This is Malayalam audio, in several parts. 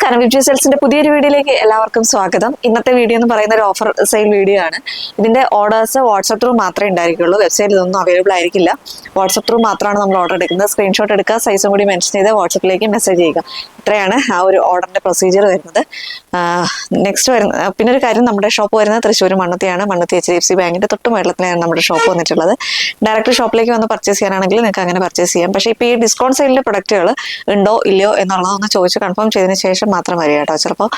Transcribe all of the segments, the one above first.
നമസ്കാരം. വിബ്ജി സെൽസിന്റെ പുതിയൊരു വീഡിയോയിലേക്ക് എല്ലാവർക്കും സ്വാഗതം. ഇന്നത്തെ വീഡിയോ എന്ന് പറയുന്ന ഒരു ഓഫർ സെയിൽ വീഡിയോ ആണ്. ഇതിന്റെ ഓർഡേഴ്സ് വാട്സ്ആപ്പ് ത്രൂ മാത്രമേ ഉണ്ടായിരിക്കുള്ളൂ. വെബ്സൈറ്റിൽ ഇതൊന്നും അവൈലബിൾ ആയിരിക്കില്ല. വാട്സ്ആപ്പ് ത്രൂ മാത്രമാണ് നമ്മൾ ഓർഡർ എടുക്കുന്നത്. സ്ക്രീൻഷോട്ട് എടുക്കുക, സൈസും കൂടി മെൻഷൻ ചെയ്ത് വാട്സ്ആപ്പിലേക്ക് മെസ്സേജ് ചെയ്യുക. ഇത്രയാണ് ആ ഒരു ഓർഡറിന്റെ പ്രൊസീജിയർ വരുന്നത്. നെക്സ്റ്റ് വരുന്ന പിന്നെ ഒരു കാര്യം, നമ്മുടെ ഷോപ്പ് വരുന്നത് തൃശ്ശൂർ മണ്ണത്തിയാണ്. മണ്ണത്തി HDFC ബാങ്കിന്റെ തൊട്ട് മേളത്തിലാണ് നമ്മുടെ ഷോപ്പ് വന്നിട്ടുള്ളത്. ഡയറക്റ്റ് ഷോപ്പിലേക്ക് വന്ന് പർച്ചേസ് ചെയ്യാനാണെങ്കിൽ നിങ്ങൾക്ക് അങ്ങനെ പർച്ചേസ് ചെയ്യാം. പക്ഷേ ഇപ്പോൾ ഈ ഡിസ്കൗണ്ട് സെയിലിന്റെ പ്രൊഡക്റ്റുകൾ ഉണ്ടോ ഇല്ലയോ എന്നുള്ളതൊന്ന് ചോദിച്ച് കൺഫേം ചെയ്തതിന് ശേഷം മാത്രം വരിക കേട്ടോ. ചിലപ്പോൾ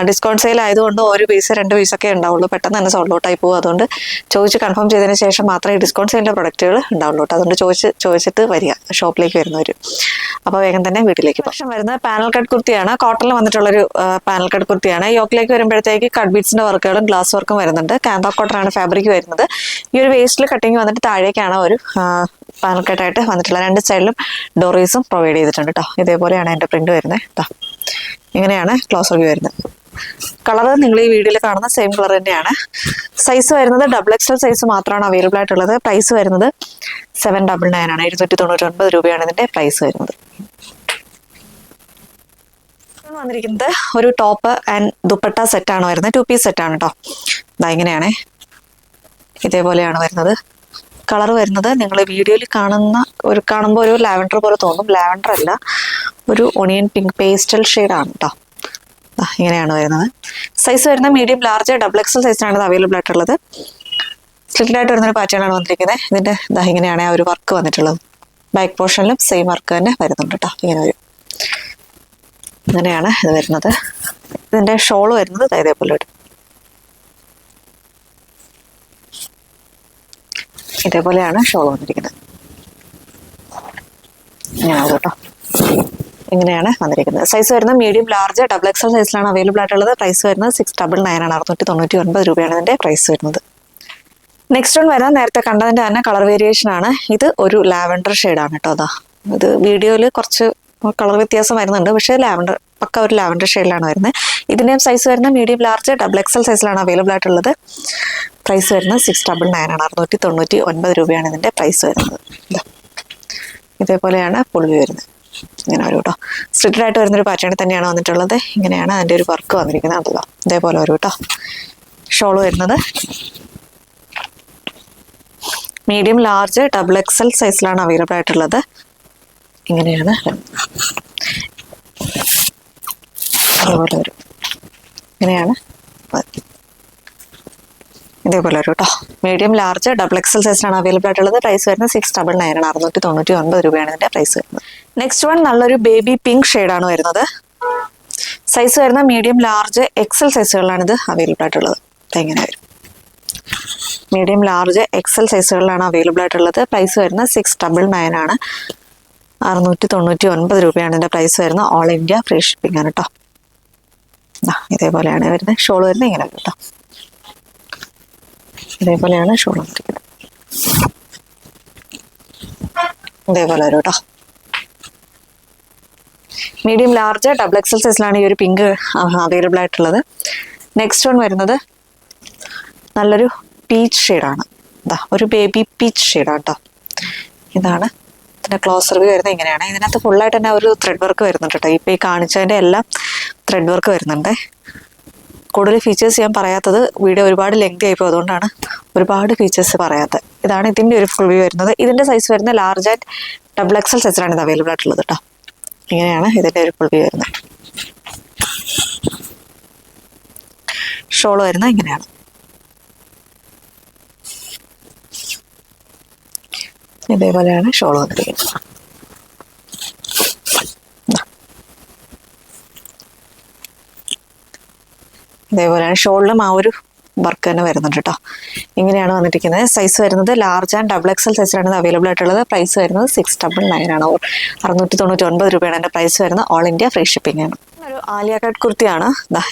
ഡിസ്കൗണ്ട് സെയിൽ ആയതുകൊണ്ട് ഒരു പീസ് 2 പീസൊക്കെ ഉണ്ടാവുള്ളൂ, പെട്ടെന്ന് തന്നെ സോൾഡ് ഔട്ട് ആയി പോകും. അതുകൊണ്ട് ചോദിച്ച് കൺഫേം ചെയ്തതിന് ശേഷം മാത്രമേ ഈ ഡിസ്കൗണ്ട് സെയിലിന്റെ പ്രൊഡക്റ്റുകൾ ഉണ്ടാവുള്ളൂ കേട്ടോ. അതുകൊണ്ട് ചോദിച്ചിട്ട് വരിക ഷോപ്പിലേക്ക് വരുന്നവർ. അപ്പോൾ വേഗം തന്നെ വീട്ടിലേക്ക്. പക്ഷെ വരുന്നത് പാനൽ കട്ട് കുർത്തിയാണ്. കോട്ടണിൽ വന്നിട്ടുള്ളൊരു പാനൽ കട്ട് കുർത്തിയാണ്. യോക്കിലേക്ക് വരുമ്പോഴത്തേക്ക് കട്ട് ബീഡ്സിന്റെ വർക്കുകളും ഗ്ലാസ് വർക്കും വരുന്നുണ്ട്. കാന്തോക്ക് കോട്ടനാണ് ഫാബ്രിക് വരുന്നത്. ഈ ഒരു വേസ്റ്റിൽ കട്ടിങ് വന്നിട്ട് താഴേക്കാണ് ഒരു പാനൽ കട്ടായിട്ട് വന്നിട്ടുള്ളത്. 2 സൈഡിലും ഡോറീസും പ്രൊവൈഡ് ചെയ്തിട്ടുണ്ട് കേട്ടോ. ഇതേപോലെയാണ് എൻ്റെ പ്രിന്റ് വരുന്നത് കേട്ടോ. ഇങ്ങനെയാണ് ക്ലോസ് റിവ്യൂ വരുന്നത്. കളർ നിങ്ങൾ ഈ വീഡിയോയിൽ കാണുന്ന സെയിം കളർ തന്നെയാണ്. സൈസ് വരുന്നത് XXL സൈസ് മാത്രമാണ് അവൈലബിൾ ആയിട്ടുള്ളത്. പ്രൈസ് വരുന്നത് 799 ആണ്. 299 രൂപയാണ് ഇതിന്റെ പ്രൈസ് വരുന്നത്. വന്നിരിക്കുന്നത് ഒരു ടോപ്പ് ആൻഡ് ദുപ്പട്ട സെറ്റാണ് വരുന്നത്. 2 പീസ് സെറ്റാണ് കേട്ടോ. ഇങ്ങനെയാണ്, ഇതേപോലെയാണ് വരുന്നത്. കളർ വരുന്നത് നിങ്ങൾ വീഡിയോയിൽ കാണുമ്പോൾ ഒരു ലാവൻഡർ പോലെ തോന്നും. ലാവൻഡർ അല്ല, ഒരു ഒണിയൻ പിങ്ക് പേസ്റ്റൽ ഷെയ്ഡാണ് കേട്ടോ. ഇങ്ങനെയാണ് വരുന്നത്. സൈസ് വരുന്നത് മീഡിയം ലാർജ് XXL സൈസിനാണ് ഇത് അവൈലബിൾ ആയിട്ടുള്ളത്. സ്ലിറ്റഡായിട്ട് വരുന്നൊരു പാറ്റേൺ ആണ് വന്നിരിക്കുന്നത്. ഇതിന്റെ ഇങ്ങനെയാണ് ആ ഒരു വർക്ക് വന്നിട്ടുള്ളത്. ബാക്ക് പോർഷനിലും സെയിം വർക്ക് തന്നെ വരുന്നുണ്ട് കേട്ടോ. ഇങ്ങനെ വരും. ഇങ്ങനെയാണ് ഇത് വരുന്നത്. ഇതിന്റെ ഷോള് വരുന്നത് ഇതേപോലെ വരും. ഇതേപോലെയാണ് ഷോൾ വന്നിരിക്കുന്നത്. ഇങ്ങനെയാണ് കേട്ടോ. ഇങ്ങനെയാണ് വന്നിരിക്കുന്നത്. സൈസ് വരുന്നത് മീഡിയം ലാർജ് XXL സൈസിലാണ് അവൈലബിൾ ആയിട്ടുള്ളത്. പ്രൈസ് വരുന്നത് 699 ആണ്. 699 രൂപയാണ് ഇതിന്റെ പ്രൈസ് വരുന്നത്. നെക്സ്റ്റ് വൺ വരുന്നത് നേരത്തെ കണ്ടതിന്റെ തന്നെ കളർ വേരിയേഷൻ ആണ്. ഇത് ഒരു ലാവൻഡർ ഷെയ്ഡാണ് കേട്ടോ. ഇത് വീഡിയോയിൽ കുറച്ച് കളർ വ്യത്യാസം വരുന്നുണ്ട്, പക്ഷേ പക്ക ഒരു ലാവൻഡർ ഷെയ്ഡിലാണ് വരുന്നത്. ഇതിന്റെയും സൈസ് വരുന്നത് മീഡിയം ലാർജ് XXL സൈസിലാണ് അവൈലബിൾ ആയിട്ടുള്ളത്. പ്രൈസ് വരുന്നത് 699 ആണ്. 699 രൂപയാണ് ഇതിന്റെ പ്രൈസ് വരുന്നത്. ഇതേപോലെയാണ് പുള്ളി വരുന്നത്. ഇങ്ങനെ വരും കേട്ടോ. സ്ട്രിക്റ്റഡ് ആയിട്ട് വരുന്നൊരു പാറ്റേൺ തന്നെയാണ് വന്നിട്ടുള്ളത്. ഇങ്ങനെയാണ് അതിന്റെ ഒരു വർക്ക് വന്നിരിക്കുന്നത്. അതല്ലോ ഇതേപോലെ വരും കേട്ടോ. ഷോള് വരുന്നത് മീഡിയം ലാർജ് XXL സൈസിലാണ് അവൈലബിൾ ആയിട്ടുള്ളത്. ഇങ്ങനെയാണ് ഇതേപോലെ വരും. ഇങ്ങനെയാണ് ഇതേപോലെ വരും കേട്ടോ. മീഡിയം ലാർജ് XXL സൈസിലാണ് അവൈലബിൾ ആയിട്ടുള്ളത്. പ്രൈസ് വരുന്നത് 699 ആണ്. 699 രൂപയാണ് ഇതിന്റെ പ്രൈസ് വരുന്നത്. നെക്സ്റ്റ് വൺ നല്ലൊരു ബേബി പിങ്ക് ഷെയ്ഡാണ് വരുന്നത്. സൈസ് വരുന്നത് മീഡിയം ലാർജ് XL സൈസുകളിലാണ് ഇത് അവൈലബിൾ ആയിട്ടുള്ളത്. ഇങ്ങനെ വരും. മീഡിയം ലാർജ് XL സൈസുകളിലാണ് അവൈലബിൾ ആയിട്ടുള്ളത്. പ്രൈസ് വരുന്നത് 699 ആണ്. 699 രൂപയാണ് ഇതിന്റെ പ്രൈസ് വരുന്നത്. ഓൾ ഇന്ത്യ ഫ്രീ ഷിപ്പിംഗ് ആണ് കേട്ടോ. ഇതേപോലെയാണ് വരുന്നത്. ഷോൾ വരുന്നത് ഇങ്ങനെ കേട്ടോ. ഇതേപോലെയാണ് ഷോൾ വന്നിരിക്കുന്നത്. ഇതേപോലെ വരും കേട്ടോ. മീഡിയം ലാർജ് XXL സൈസിലാണ് ഈ ഒരു പിങ്ക് അവൈലബിൾ ആയിട്ടുള്ളത്. നെക്സ്റ്റ് വൺ വരുന്നത് നല്ലൊരു പീച്ച് ഷെയ്ഡാണ്. ഒരു ബേബി പീച്ച് ഷെയ്ഡാണ് കേട്ടോ. ഇതാണ് ഇതിന്റെ ക്ലോസ് റിവ്യൂ വരുന്നത്. ഇങ്ങനെയാണ്. ഇതിനകത്ത് ഫുള്ളായിട്ട് തന്നെ ഒരു ത്രെഡ് വർക്ക് വരുന്നുണ്ട് കേട്ടോ. ഇപ്പം ഈ കാണിച്ചതിൻ്റെ എല്ലാം ത്രെഡ് വർക്ക് വരുന്നുണ്ട്. കൂടുതൽ ഫീച്ചേഴ്സ് ഞാൻ പറയാത്തത്, വീഡിയോ ഒരുപാട് ലെങ്തി ആയിപ്പോൾ, അതുകൊണ്ടാണ് ഒരുപാട് ഫീച്ചേഴ്സ് പറയാത്തത്. ഇതാണ് ഇതിൻ്റെ ഒരു ഫുൾ വ്യൂ വരുന്നത്. ഇതിൻ്റെ സൈസ് വരുന്നത് ലാർജ് ആൻഡ് XXL സൈസിലാണ് ഇത് അവൈലബിൾ ആയിട്ടുള്ളത് കേട്ടോ. ഇങ്ങനെയാണ് ഇതിൻ്റെ ഒരു ഫുൾ വ്യൂ വരുന്നത്. ഷോള് വരുന്നത് ഇങ്ങനെയാണ്. ഇതേപോലെയാണ് ഷോള് വന്നിരിക്കുന്നത്. ഇതേപോലെയാണ് ഷോളിലും ആ ഒരു വർക്ക് തന്നെ വരുന്നുണ്ട് കേട്ടോ. ഇങ്ങനെയാണ് വന്നിരിക്കുന്നത്. സൈസ് വരുന്നത് ലാർജ് ആൻഡ് XXL സൈസിലാണ് ഇത് അവൈലബിൾ ആയിട്ടുള്ളത്. പ്രൈസ് വരുന്നത് 699 ആണ്. 699 രൂപയാണ് എൻ്റെ പ്രൈസ് വരുന്നത്. ഓൾ ഇന്ത്യ ഫ്രീ ഷിപ്പിംഗ് ആണ്. ഒരു ആലിയ കട്ട് കുർത്തിയാണ്.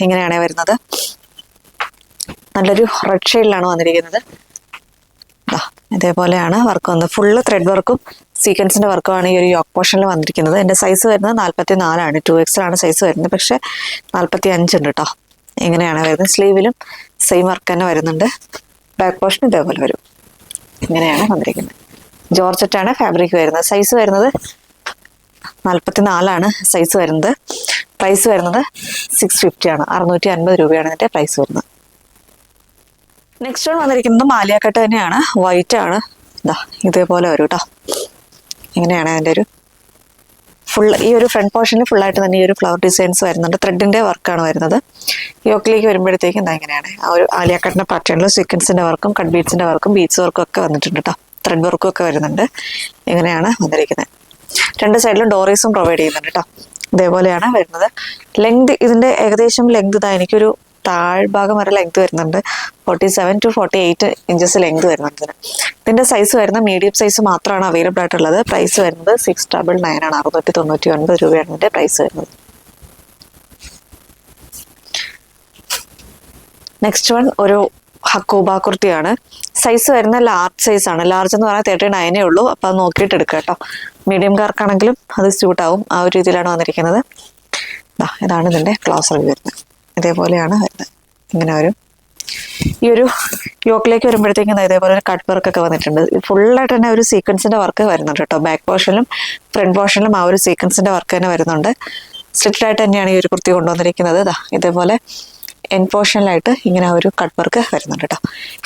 ഇങ്ങനെയാണ് വരുന്നത്. നല്ലൊരു റെഡ് ഷെയ്ഡിലാണ് വന്നിരിക്കുന്നത്. ഇതേപോലെയാണ് വർക്ക് വന്നത്. ഫുള്ള് ത്രെഡ് വർക്കും സീക്വൻസിന്റെ വർക്കുമാണ് ഈ ഒരു യോക്ക് പോർഷനിൽ വന്നിരിക്കുന്നത്. എൻ്റെ സൈസ് വരുന്നത് 44 ആണ്. 2XL ആണ് സൈസ് വരുന്നത്, പക്ഷെ 45 ഉണ്ട് കേട്ടോ. ഇങ്ങനെയാണ് വരുന്നത്. സ്ലീവിലും സെയിം വർക്ക് തന്നെ വരുന്നുണ്ട്. ബാക്ക് പോർഷൻ ഇതേപോലെ വരും. ഇങ്ങനെയാണ് വന്നിരിക്കുന്നത്. ജോർജറ്റാണ് ഫാബ്രിക് വരുന്നത്. സൈസ് വരുന്നത് 44 സൈസ് വരുന്നത്. പ്രൈസ് വരുന്നത് 650 ആണ്, 650 രൂപയാണ് ഇതിൻ്റെ പ്രൈസ് വരുന്നത്. നെക്സ്റ്റ് വൺ വന്നിരിക്കുന്നത് മാലിയ കട്ട് തന്നെയാണ്, വൈറ്റ് ആണ്. ഇതാ ഇതേപോലെ വരും കേട്ടോ. ഇങ്ങനെയാണ് അതിൻ്റെ ഒരു ഫുൾ, ഈ ഒരു ഫ്രണ്ട് പോർഷനിൽ ഫുള്ളായിട്ട് തന്നെ ഈ ഒരു ഫ്ലവർ ഡിസൈൻസ് വരുന്നുണ്ട്. ത്രെഡിൻ്റെ വർക്കാണ് വരുന്നത്. യോക്കിലേക്ക് വരുമ്പോഴത്തേക്കും എന്താ ഇങ്ങനെയാണ് ആ ഒരു ആലിയ കട്ടിൻ്റെ പാറ്റേണിൽ സീക്വൻസിൻ്റെ വർക്കും കട്ട് ബീഡ്സിൻ്റെ വർക്കും ബീഡ്സ് വർക്കും ഒക്കെ വന്നിട്ടുണ്ട് കേട്ടോ. ത്രെഡ് വർക്കും ഒക്കെ വരുന്നുണ്ട്. ഇങ്ങനെയാണ് വന്നിരിക്കുന്നത്. രണ്ട് സൈഡിലും ഡോറീസും പ്രൊവൈഡ് ചെയ്യുന്നുണ്ട് കേട്ടോ. ഇതേപോലെയാണ് വരുന്നത്. ലെങ്ത് ഇതിൻ്റെ ഏകദേശം ലെങ്ത് ഇതാ എനിക്കൊരു താഴ്ഭാഗം വരെ ലെങ്ത് വരുന്നുണ്ട്. 47 to 48 ഇഞ്ചസ് ലെങ്ത് വരുന്നുണ്ട് ഇതിന്. ഇതിൻ്റെ സൈസ് വരുന്ന മീഡിയം സൈസ് മാത്രമാണ് അവൈലബിൾ ആയിട്ടുള്ളത്. പ്രൈസ് വരുന്നത് 699 ആണ്, 699 രൂപയാണ് ഇതിൻ്റെ പ്രൈസ് വരുന്നത്. നെക്സ്റ്റ് വൺ ഒരു ഹക്കോബ കുർത്തിയാണ്. സൈസ് വരുന്ന ലാർജ് സൈസാണ്. ലാർജ് എന്ന് പറഞ്ഞാൽ 39 ഉള്ളൂ. അപ്പോൾ അത് നോക്കിയിട്ട് എടുക്കുക കേട്ടോ. മീഡിയംകാർക്കാണെങ്കിലും അത് സ്യൂട്ടാവും. ആ ഒരു രീതിയിലാണ് വന്നിരിക്കുന്നത്. ഇതാണ് ഇതിൻ്റെ ക്ലോസ് റിവ്യൂ വരുന്നത്. ഇതേപോലെയാണ് വരുന്നത്. ഇങ്ങനെ വരും. ഈ ഒരു യോക്കിലേക്ക് വരുമ്പോഴത്തേക്കും ഇതേപോലെ ഒരു കട്ട് വർക്കൊക്കെ വന്നിട്ടുണ്ട്. ഫുള്ളായിട്ട് തന്നെ ഒരു സീക്വൻസിൻ്റെ വർക്ക് വരുന്നുണ്ട് കേട്ടോ. ബാക്ക് പോർഷനിലും ഫ്രണ്ട് പോർഷനിലും ആ ഒരു സീക്വൻസിൻ്റെ വർക്ക് തന്നെ വരുന്നുണ്ട്. സ്ട്രിക്റ്റായിട്ട് തന്നെയാണ് ഈ ഒരു കുർത്തി കൊണ്ടുവന്നിരിക്കുന്നത്. ഇതേപോലെ എൻ പോർഷനിലായിട്ട് ഇങ്ങനെ ഒരു കട്ട് വർക്ക് വരുന്നുണ്ട് കേട്ടോ.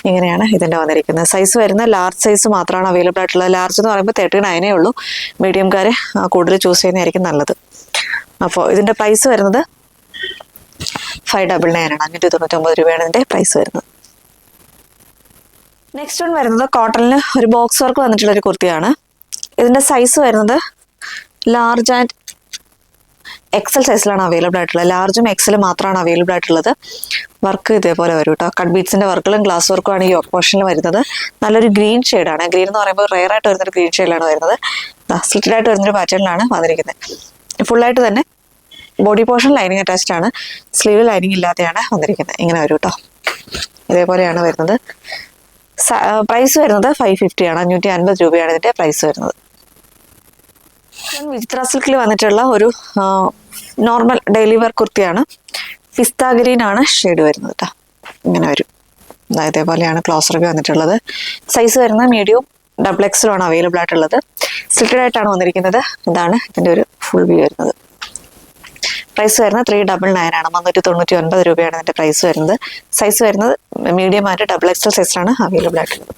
ഇങ്ങനെയാണ് ഇതിൻ്റെ വന്നിരിക്കുന്നത്. സൈസ് വരുന്ന ലാർജ് സൈസ് മാത്രമാണ് അവൈലബിൾ ആയിട്ടുള്ളത്. ലാർജ് എന്ന് പറയുമ്പോൾ 39 ഉള്ളൂ. മീഡിയംകാർ കൂടുതൽ ചൂസ് ചെയ്യുന്നതായിരിക്കും നല്ലത്. അപ്പോൾ ഇതിൻ്റെ പ്രൈസ് വരുന്നത് 599 ആണ്, 599 രൂപയാണ് ഇതിൻ്റെ പ്രൈസ് വരുന്നത്. നെക്സ്റ്റ് വൺ വരുന്നത് കോട്ടണിൽ ഒരു ബോക്സ് വർക്ക് വന്നിട്ടുള്ള ഒരു കുർത്തിയാണ്. ഇതിൻ്റെ സൈസ് വരുന്നത് ലാർജ് ആൻഡ് എക്സൽ സൈസിലാണ് അവൈലബിൾ ആയിട്ടുള്ളത്. ലാർജും എക്സലും മാത്രമാണ് അവൈലബിൾ ആയിട്ടുള്ളത്. വർക്ക് ഇതേപോലെ വരും കേട്ടോ. കട്ട് ബീഡ്സിൻ്റെ വർക്കുകളും ഗ്ലാസ് വർക്കും ആണ് ഈ യോക്ക് പോർഷനിൽ വരുന്നത്. നല്ലൊരു ഗ്രീൻ ഷെയ്ഡാണ്. ഗ്രീൻ എന്ന് പറയുമ്പോൾ റെയർ ആയിട്ട് വരുന്നൊരു ഗ്രീൻ ഷെയ്ഡിലാണ് വരുന്നത്. സ്ലിറ്റഡ് ആയിട്ട് വരുന്നൊരു പാറ്റേണിലാണ് വന്നിരിക്കുന്നത്. ഫുള്ളായിട്ട് തന്നെ ബോഡി പോർഷൻ ലൈനിങ് അറ്റാച്ച്ഡ് ആണ്. സ്ലീവ് ലൈനിങ് ഇല്ലാതെയാണ് വന്നിരിക്കുന്നത്. ഇങ്ങനെ വരും കേട്ടോ. ഇതേപോലെയാണ് വരുന്നത്. പ്രൈസ് വരുന്നത് 550 ആണ്, 550 രൂപയാണ് ഇതിൻ്റെ പ്രൈസ് വരുന്നത്. വിചിത്ര സിൽക്കിൽ വന്നിട്ടുള്ള ഒരു നോർമൽ ഡെയിലി വെയർ കുർത്തിയാണ്. പിസ്ത ഗ്രീൻ ആണ് ഷെയ്ഡ് വരുന്നത് കേട്ടോ. ഇങ്ങനെ വരും. ഇതേപോലെയാണ് ക്ലോസ് റിവ്യൂ വന്നിട്ടുള്ളത്. സൈസ് വരുന്നത് മീഡിയം ഡബിൾ എക്സലാണ് അവൈലബിൾ ആയിട്ടുള്ളത്. സ്ലിറ്റഡ് ആയിട്ടാണ് വന്നിരിക്കുന്നത്. ഇതാണ് ഇതിൻ്റെ ഒരു ഫുൾ വ്യൂ വരുന്നത്. പ്രൈസ് വരുന്നത് 399 ആണ്, 399 രൂപയാണ് ഇതിൻ്റെ പ്രൈസ് വരുന്നത്. സൈസ് വരുന്നത് മീഡിയം ആയിട്ട് ഡബിൾ എക്സൽ സൈസിലാണ് അവൈലബിൾ ആയിട്ടുള്ളത്.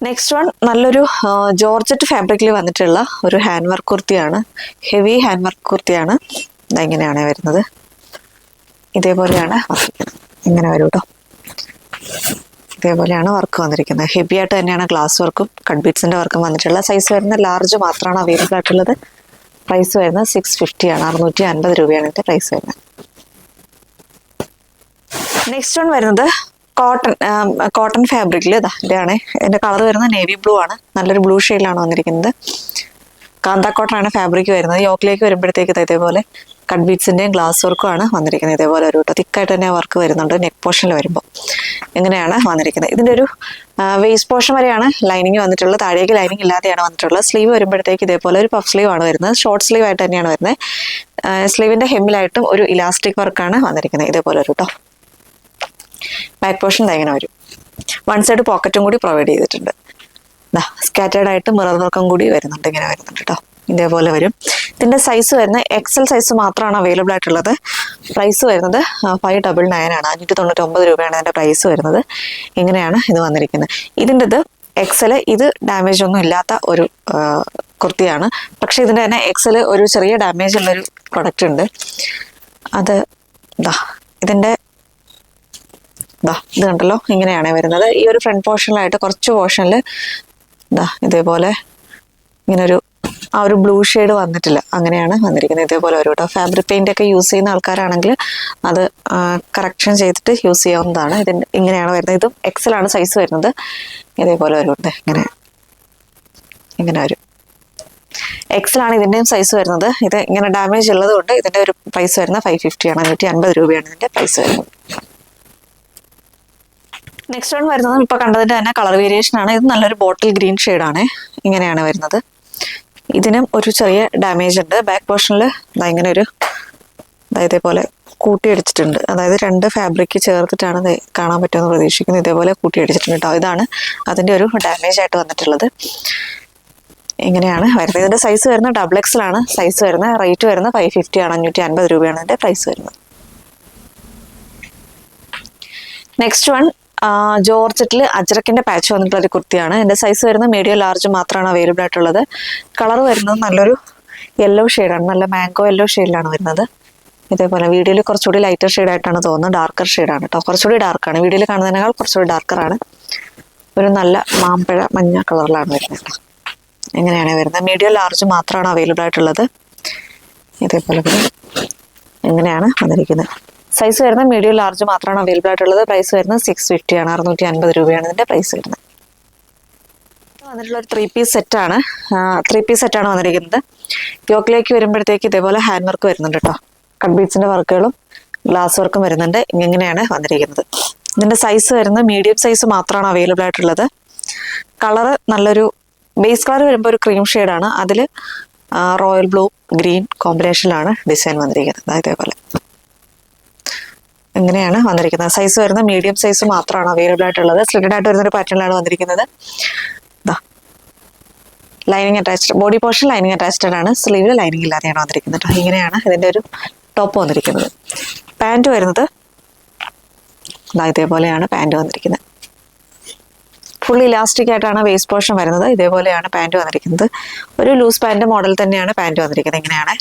നെക്സ്റ്റ് വൺ നല്ലൊരു ജോർജറ്റ് ഫാബ്രിക്കിൽ വന്നിട്ടുള്ള ഒരു ഹാൻഡ് വർക്ക് കുർത്തിയാണ്. ഹെവി ഹാൻഡ് വർക്ക് കുർത്തിയാണ്. ഇതെങ്ങനെയാണ് വരുന്നത്. ഇതേപോലെയാണ് ഇങ്ങനെ വരും കേട്ടോ. ഇതേപോലെയാണ് വർക്ക് വന്നിരിക്കുന്നത്. ഹെവി ആയിട്ട് തന്നെയാണ് ഗ്ലാസ് വർക്കും കട്ട് ബീഡ്സിൻ്റെ വർക്കും വന്നിട്ടുള്ളത്. സൈസ് വരുന്ന ലാർജ് മാത്രമാണ് അവൈലബിൾ ആയിട്ടുള്ളത്. പ്രൈസ് വരുന്നത് 650 ആണ്, 650 രൂപയാണ് ഇതിൻ്റെ പ്രൈസ് വരുന്നത്. നെക്സ്റ്റ് വൺ വരുന്നത് കോട്ടൺ ഫാബ്രിക്കിൽ ഇതാണ്. എൻ്റെ കളർ വരുന്നത് നേവി ബ്ലൂ ആണ്. നല്ലൊരു ബ്ലൂ ഷെയ്ഡിലാണ് വന്നിരിക്കുന്നത്. കാന്ത കോട്ടൺ ആണ് ഫാബ്രിക് വരുന്നത്. യോക്കിലേക്ക് വരുമ്പോഴത്തേക്ക് ഇതേപോലെ കട്ട് ബീഡ്സിൻ്റെയും ഗ്ലാസ് വർക്കും ആണ് വന്നിരിക്കുന്നത്. ഇതേപോലെ ഒരു തിക്കായിട്ട് തന്നെ വർക്ക് വരുന്നുണ്ട് നെക്ക് പോർഷനിൽ വരുമ്പോൾ. ഇങ്ങനെയാണ് വന്നിരിക്കുന്നത്. ഇതിൻ്റെ ഒരു വേസ്റ്റ് പോർഷൻ വരെയാണ് ലൈനിങ് വന്നിട്ടുള്ളത്. താഴേക്ക് ലൈനിങ് ഇല്ലാതെയാണ് വന്നിട്ടുള്ളത്. സ്ലീവ് വരുമ്പോഴത്തേക്ക് ഇതേപോലെ ഒരു പഫ് സ്ലീവ് ആണ് വരുന്നത്. ഷോർട്ട് സ്ലീവ് ആയിട്ട് തന്നെയാണ് വരുന്നത്. സ്ലീവിൻ്റെ ഹെമ്മിലായിട്ടും ഒരു ഇലാസ്റ്റിക് വർക്കാണ് വന്നിരിക്കുന്നത്. ഇതേപോലെ ഒരു കേട്ടോ. ബാക്ക് പോർഷൻ ഇങ്ങനെ വരും. വൺ സൈഡ് പോക്കറ്റും കൂടി പ്രൊവൈഡ് ചെയ്തിട്ടുണ്ട്. സ്കാറ്റേർഡ് ആയിട്ട് മിറർ വർക്കും കൂടി വരുന്നുണ്ട്. ഇങ്ങനെ വരുന്നുണ്ട് കേട്ടോ. ഇതേപോലെ വരും. ഇതിൻ്റെ സൈസ് വരുന്നത് എക്സൽ സൈസ് മാത്രമാണ് അവൈലബിൾ ആയിട്ടുള്ളത്. പ്രൈസ് വരുന്നത് 599 ആണ്, 599 രൂപയാണ് ഇതിൻ്റെ പ്രൈസ് വരുന്നത്. ഇങ്ങനെയാണ് ഇത് വന്നിരിക്കുന്നത്. ഇതിൻ്റെ ഇത് എക്സൽ, ഇത് ഡാമേജ് ഒന്നും ഇല്ലാത്ത ഒരു കുർത്തിയാണ്. പക്ഷെ ഇതിൻ്റെ തന്നെ എക്സൽ ഒരു ചെറിയ ഡാമേജ് ഉള്ളൊരു പ്രൊഡക്റ്റ് ഉണ്ട്. അത് ഇതിൻ്റെ ഇത് കണ്ടല്ലോ. ഇങ്ങനെയാണ് വരുന്നത്. ഈ ഒരു ഫ്രണ്ട് പോർഷനിലായിട്ട് കുറച്ച് പോർഷനിൽ ഇതേപോലെ ഇങ്ങനൊരു ആ ഒരു ബ്ലൂ ഷെയ്ഡ് വന്നിട്ടില്ല. അങ്ങനെയാണ് വന്നിരിക്കുന്നത്. ഇതേപോലെ ഒരു കേട്ടോ. ഫാബ്രിക് പെയിന്റ് ഒക്കെ യൂസ് ചെയ്യുന്ന ആൾക്കാരാണെങ്കിൽ അത് കറക്ഷൻ ചെയ്തിട്ട് യൂസ് ചെയ്യാവുന്നതാണ്. ഇതിൻ്റെ ഇങ്ങനെയാണ് വരുന്നത്. ഇതും എക്സലാണ് സൈസ് വരുന്നത്. ഇതേപോലെ ഒരു ഇങ്ങനെ വരും. എക്സലാണ് ഇതിൻ്റെയും സൈസ് വരുന്നത്. ഇത് ഇങ്ങനെ ഡാമേജ് ഉള്ളത് കൊണ്ട് ഇതിൻ്റെ ഒരു പ്രൈസ് വരുന്നത് 550 ആണ്, 550 രൂപയാണ് ഇതിൻ്റെ പ്രൈസ് വരുന്നത്. നെക്സ്റ്റ് വൺ വരുന്നത് ഇപ്പോൾ കണ്ടതിൻ്റെ തന്നെ കളർ വേരിയേഷൻ ആണ്. ഇത് നല്ലൊരു ബോട്ടിൽ ഗ്രീൻ ഷെയ്ഡാണ്. ഇങ്ങനെയാണ് വരുന്നത്. ഇതിനും ഒരു ചെറിയ ഡാമേജ് ഉണ്ട്. ബാക്ക് പോർഷനിൽ ഇങ്ങനെ ഒരു ഇതേപോലെ കൂട്ടിയടിച്ചിട്ടുണ്ട്. അതായത് രണ്ട് ഫാബ്രിക് ചേർത്തിട്ടാണ് കാണാൻ പറ്റുമെന്ന് പ്രതീക്ഷിക്കുന്നത്. ഇതേപോലെ കൂട്ടിയടിച്ചിട്ടുണ്ട് കേട്ടോ. ഇതാണ് അതിൻ്റെ ഒരു ഡാമേജ് ആയിട്ട് വന്നിട്ടുള്ളത്. ഇങ്ങനെയാണ് വരുന്നത്. ഇതിൻ്റെ സൈസ് വരുന്നത് XXL ആണ് സൈസ് വരുന്നത്. റേറ്റ് വരുന്നത് 550 ആണ്. 550 രൂപയാണ് ഇതിൻ്റെ പ്രൈസ് വരുന്നത്. നെക്സ്റ്റ് വൺ ജോർജറ്റിൽ അജ്രക്കിൻ്റെ പാച്ച് വന്നിട്ടുള്ള ഒരു കുർത്തിയാണ്. എൻ്റെ സൈസ് വരുന്നത് മീഡിയം ലാർജ് മാത്രമാണ് അവൈലബിൾ ആയിട്ടുള്ളത്. കളർ വരുന്നത് നല്ലൊരു യെല്ലോ ഷെയ്ഡാണ്. നല്ല മാംഗോ യെല്ലോ ഷെയ്ഡിലാണ് വരുന്നത്. ഇതേപോലെ വീഡിയോയിൽ കുറച്ചുകൂടി ലൈറ്റർ ഷെയ്ഡായിട്ടാണ് തോന്നുന്നത്. ഡാർക്കർ ഷെയ്ഡാണ് കേട്ടോ. കുറച്ചുകൂടി ഡാർക്കാണ്. വീഡിയോയിൽ കാണുന്നതിനേക്കാൾ കുറച്ചുകൂടി ഡാർക്കറാണ്. ഒരു നല്ല മാമ്പഴ മഞ്ഞ കളറിലാണ് വരുന്നത്. എങ്ങനെയാണ് വരുന്നത്? മീഡിയം ലാർജ് മാത്രമാണ് അവൈലബിൾ ആയിട്ടുള്ളത്. ഇതേപോലെ എങ്ങനെയാണ് വന്നിരിക്കുന്നത്? സൈസ് വരുന്നത് മീഡിയം ലാർജ് മാത്രമാണ് അവൈലബിൾ ആയിട്ടുള്ളത്. പ്രൈസ് വരുന്നത് 650 ആണ്. 650 രൂപയാണ് ഇതിൻ്റെ പ്രൈസ് വരുന്നത്. വന്നിട്ടുള്ള ഒരു 3 പീസ് സെറ്റാണ്. 3 പീസ് സെറ്റാണ് വന്നിരിക്കുന്നത്. യോക്കിലേക്ക് വരുമ്പോഴത്തേക്ക് ഇതേപോലെ ഹാൻഡ് വർക്ക് വരുന്നുണ്ട് കേട്ടോ. കട്ട് ബീഡ്സിൻ്റെ വർക്കുകളും ഗ്ലാസ് വർക്കും വരുന്നുണ്ട്. ഇങ്ങനെയാണ് വന്നിരിക്കുന്നത്. ഇതിൻ്റെ സൈസ് വരുന്നത് മീഡിയം സൈസ് മാത്രമാണ് അവൈലബിൾ ആയിട്ടുള്ളത്. കളറ് നല്ലൊരു ബേസ് കളർ വരുമ്പോൾ ഒരു ക്രീം ഷെയ്ഡാണ്. അതിൽ റോയൽ ബ്ലൂ ഗ്രീൻ കോമ്പിനേഷനിലാണ് ഡിസൈൻ വന്നിരിക്കുന്നത്. ഇതേപോലെ എങ്ങനെയാണ് വന്നിരിക്കുന്നത്? സൈസ് വരുന്നത് മീഡിയം സൈസ് മാത്രമാണ് അവൈലബിൾ ആയിട്ടുള്ളത്. സ്ലിറ്റഡ് ആയിട്ട് വരുന്നൊരു പാറ്റേണിലാണ് വന്നിരിക്കുന്നത്. Lining attached, body portion lining attached ആണ്. സ്ലീവിൽ ലൈനിങ് ഇല്ലാതെയാണ് വന്നിരിക്കുന്നത് കേട്ടോ. ഇങ്ങനെയാണ് ഇതിൻ്റെ ഒരു ടോപ്പ് വന്നിരിക്കുന്നത്. പാൻറ് വരുന്നത് ഇതേപോലെയാണ് പാൻറ് വന്നിരിക്കുന്നത്. ഫുൾ ഇലാസ്റ്റിക് ആയിട്ടാണ് വേസ്റ്റ് പോർഷൻ വരുന്നത്. ഇതേപോലെയാണ് പാൻറ് വന്നിരിക്കുന്നത്. ഒരു ലൂസ് പാൻറ് മോഡൽ തന്നെയാണ് പാൻറ് വന്നിരിക്കുന്നത്. ഇങ്ങനെയാണ്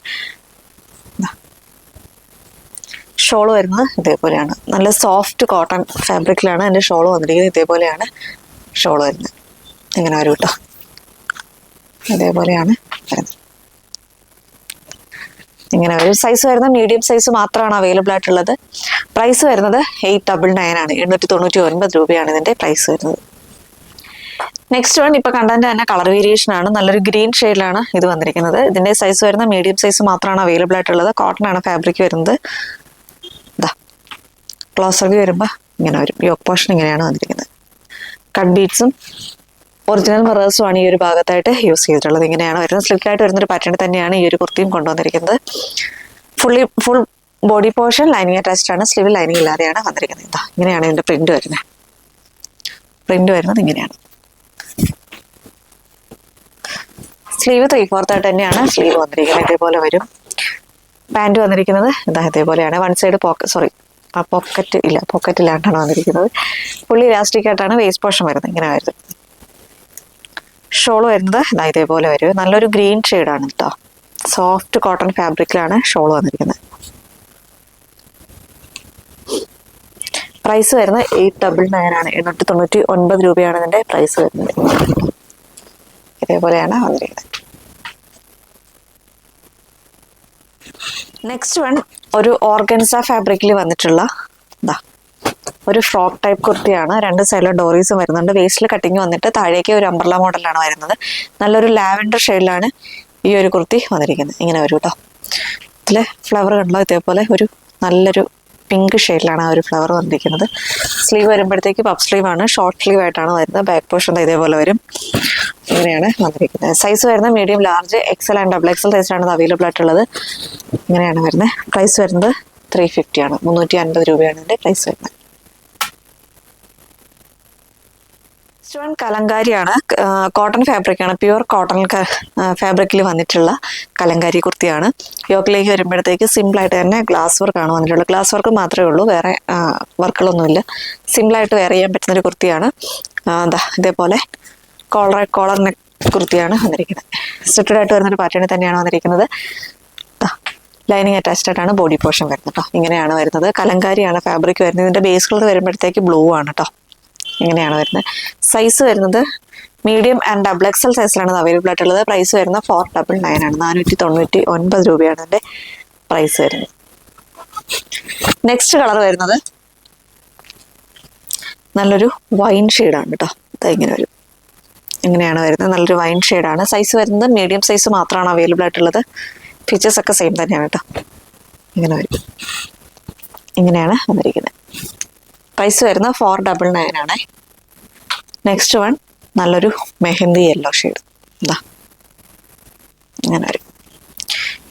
ഷോൾ വരുന്നത്. ഇതേപോലെയാണ് നല്ല സോഫ്റ്റ് കോട്ടൺ ഫാബ്രിക്കിലാണ് എൻ്റെ ഷോൾ വന്നിരിക്കുന്നത്. ഇതേപോലെയാണ് ഷോൾ വരുന്നത്. ഇങ്ങനെ വരും കേട്ടോ. ഇതേപോലെയാണ് വരുന്നത്. ഇങ്ങനെ ഒരു സൈസ് വരുന്നത് മീഡിയം സൈസ് മാത്രമാണ് അവൈലബിൾ ആയിട്ടുള്ളത്. പ്രൈസ് വരുന്നത് 899 ആണ്. 899 രൂപയാണ് ഇതിൻ്റെ പ്രൈസ് വരുന്നത്. നെക്സ്റ്റ് വൺ ഇപ്പോൾ കണ്ടതിൻ്റെ തന്നെ കളർ വേരിയേഷൻ ആണ്. നല്ലൊരു ഗ്രീൻ ഷെയ്ഡിലാണ് ഇത് വന്നിരിക്കുന്നത്. ഇതിൻ്റെ സൈസ് വരുന്നത് മീഡിയം സൈസ് മാത്രമാണ് അവൈലബിൾ ആയിട്ടുള്ളത്. കോട്ടൺ ആണ് ഫാബ്രിക് വരുന്നത്. ക്ലോസർ വ്യൂ വരുമ്പോൾ ഇങ്ങനെ വരും. യോക്ക് പോർഷൻ ഇങ്ങനെയാണ് വന്നിരിക്കുന്നത്. കട്ട് ബീഡ്സും ഒറിജിനൽ മിറേഴ്സും ആണ് ഈ ഒരു ഭാഗത്തായിട്ട് യൂസ് ചെയ്തിട്ടുള്ളത്. ഇങ്ങനെയാണ് വരുന്നത്. സ്ലിറ്റായിട്ട് വരുന്നൊരു പാറ്റേൺ തന്നെയാണ് ഈ ഒരു കുർത്തിയും കൊണ്ടുവന്നിരിക്കുന്നത്. Full body portion lining attached ആണ്. സ്ലീവ് ലൈനിങ് ഇല്ലാതെയാണ് വന്നിരിക്കുന്നത്. ഇങ്ങനെയാണ് ഇതിൻ്റെ പ്രിന്റ് വരുന്നത്. പ്രിന്റ് വരുന്നത് ഇങ്ങനെയാണ്. സ്ലീവ് 3/4 ആയിട്ട് തന്നെയാണ് സ്ലീവ് വന്നിരിക്കുന്നത്. ഇതേപോലെ വരും. പാൻറ് വന്നിരിക്കുന്നത് ഇതേപോലെയാണ്. വൺ സൈഡ് പോക്കറ്റ് ഇല്ലാണ്ടാണ് വന്നിരിക്കുന്നത്. ഫുള്ളി ഇലാസ്റ്റിക് ആയിട്ടാണ് വേസ്റ്റ് പോർഷൻ വരുന്നത്. ഇങ്ങനെ വരുന്നത്. ഷോൾ വരുന്നത് ഇതേപോലെ വരും. നല്ലൊരു ഗ്രീൻ ഷെയ്ഡാണ് കേട്ടോ. സോഫ്റ്റ് കോട്ടൺ ഫാബ്രിക്കിലാണ് ഷോൾ വന്നിരിക്കുന്നത്. പ്രൈസ് വരുന്നത് 899 ആണ്. 899 രൂപയാണ് ഇതിൻ്റെ പ്രൈസ് വരുന്നത്. ഇതേപോലെയാണ് വന്നിരിക്കുന്നത്. നെക്സ്റ്റ് വൺ ഒരു ഓർഗൻസ ഫാബ്രിക്കിൽ വന്നിട്ടുള്ള ഒരു ഫ്രോക്ക് ടൈപ്പ് കുർത്തിയാണ്. 2 സൈഡിലും ഡോറീസും വരുന്നുണ്ട്. വേസ്റ്റിൽ കട്ടിങ് വന്നിട്ട് താഴേക്ക് ഒരു അംബ്രല മോഡലാണ് വരുന്നത്. നല്ലൊരു ലാവൻഡർ ഷെയ്ഡിലാണ് ഈ ഒരു കുർത്തി വന്നിരിക്കുന്നത്. ഇങ്ങനെ വരും കേട്ടോ. ഇതിൽ ഫ്ലവർ കണ്ടോ? ഇതേപോലെ ഒരു നല്ലൊരു പിങ്ക് ഷെയ്ഡിലാണ് ആ ഒരു ഫ്ലവർ വന്നിരിക്കുന്നത്. സ്ലീവ് വരുമ്പോഴത്തേക്ക് പഫ് സ്ലീവ് ആണ്. ഷോർട്ട് സ്ലീവ് ആയിട്ടാണ് വരുന്നത്. ബാക്ക് പോർഷൻ ഇതേപോലെ വരും. ഇങ്ങനെയാണ് വന്നിരിക്കുന്നത്. സൈസ് വരുന്നത് medium large XL and XXL സൈസിലാണ് അവൈലബിൾ ആയിട്ടുള്ളത്. ഇങ്ങനെയാണ് വരുന്നത്. പ്രൈസ് വരുന്നത് 350 ആണ്. 350 രൂപയാണ് ഇതിൻ്റെ പ്രൈസ് വരുന്നത്. നെക്സ്റ്റ് വൺ കലങ്കാരിയാണ്. കോട്ടൺ ഫാബ്രിക്കാണ്. പ്യുവർ കോട്ടൺ ഫാബ്രിക്കിൽ വന്നിട്ടുള്ള കലങ്കാരി കുർത്തിയാണ്. യോക്കിലേക്ക് വരുമ്പോഴത്തേക്ക് സിമ്പിളായിട്ട് തന്നെ ഗ്ലാസ് വർക്കാണ് വന്നിട്ടുള്ളത്. ഗ്ലാസ് വർക്ക് മാത്രമേ ഉള്ളൂ, വേറെ വർക്കുകളൊന്നുമില്ല. സിമ്പിളായിട്ട് വെയർ ചെയ്യാൻ പറ്റുന്നൊരു കുർത്തിയാണ്. ഇതേപോലെ കോളർ നെക്ക് കുർത്തിയാണ് വന്നിരിക്കുന്നത്. സ്റ്റിറ്റഡ് ആയിട്ട് വരുന്നൊരു പാറ്റേണിൽ തന്നെയാണ് വന്നിരിക്കുന്നത്. ലൈനിങ് അറ്റാച്ച്ഡ് ആയിട്ടാണ് ബോഡി പോർഷൻ വരുന്നത് കേട്ടോ. ഇങ്ങനെയാണ് വരുന്നത്. കലങ്കാരിയാണ് ഫാബ്രിക് വരുന്നത്. ഇതിൻ്റെ ബേസ് കളർ വരുമ്പോഴത്തേക്ക് ബ്ലൂ ആണ് കേട്ടോ. ഇങ്ങനെയാണ് വരുന്നത്. സൈസ് വരുന്നത് മീഡിയം ആൻഡ് XXL സൈസിലാണ് അവൈലബിൾ ആയിട്ടുള്ളത്. പ്രൈസ് വരുന്നത് 499 ആണ്. 499 രൂപയാണ് ഇതിൻ്റെ പ്രൈസ് വരുന്നത്. നെക്സ്റ്റ് കളർ വരുന്നത് നല്ലൊരു വൈൻ ഷെയ്ഡാണ് കേട്ടോ. ഇങ്ങനെ വരും. ഇങ്ങനെയാണ് വരുന്നത്. നല്ലൊരു വൈൻ ഷെയ്ഡാണ്. സൈസ് വരുന്നത് മീഡിയം സൈസ് മാത്രമാണ് അവൈലബിൾ ആയിട്ടുള്ളത്. ഫീച്ചേഴ്സ് ഒക്കെ സെയിം തന്നെയാണ് കേട്ടോ. ഇങ്ങനെ വരും. ഇങ്ങനെയാണ് വന്നിരിക്കുന്നത്. പ്രൈസ് വരുന്നത് 499 ആണ്. നെക്സ്റ്റ് വൺ നല്ലൊരു മെഹന്തി യെല്ലോ ഷെയ്ഡ്. ഇങ്ങനെ വരും.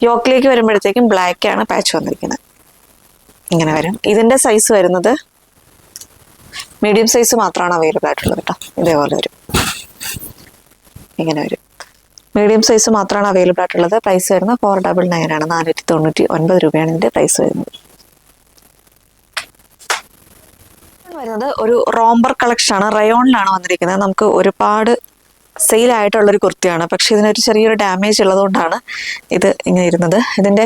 യോക്കിലേക്ക് വരുമ്പോഴത്തേക്കും ബ്ലാക്ക് ആണ് പാച്ച് വന്നിരിക്കുന്നത്. ഇങ്ങനെ വരും. ഇതിൻ്റെ സൈസ് വരുന്നത് മീഡിയം സൈസ് മാത്രമാണ് അവൈലബിൾ ആയിട്ടുള്ളത് കേട്ടോ. ഇതേപോലെ വരും. ഇങ്ങനെ വരും. മീഡിയം സൈസ് മാത്രമാണ് അവൈലബിൾ ആയിട്ടുള്ളത്. പ്രൈസ് വരുന്നത് 499 ആണ്. 499 രൂപയാണ് ഇതിന്റെ പ്രൈസ് വരുന്നത്. വരുന്നത് ഒരു റോംബർ കളക്ഷൻ ആണ്. റയോണിലാണ് വന്നിരിക്കുന്നത്. നമുക്ക് ഒരുപാട് സെയിൽ ആയിട്ടുള്ളൊരു കുർത്തിയാണ്. പക്ഷെ ഇതിനൊരു ചെറിയൊരു ഡാമേജ് ഉള്ളതുകൊണ്ടാണ് ഇത് ഇങ്ങനെ ഇരുന്നത്. ഇതിന്റെ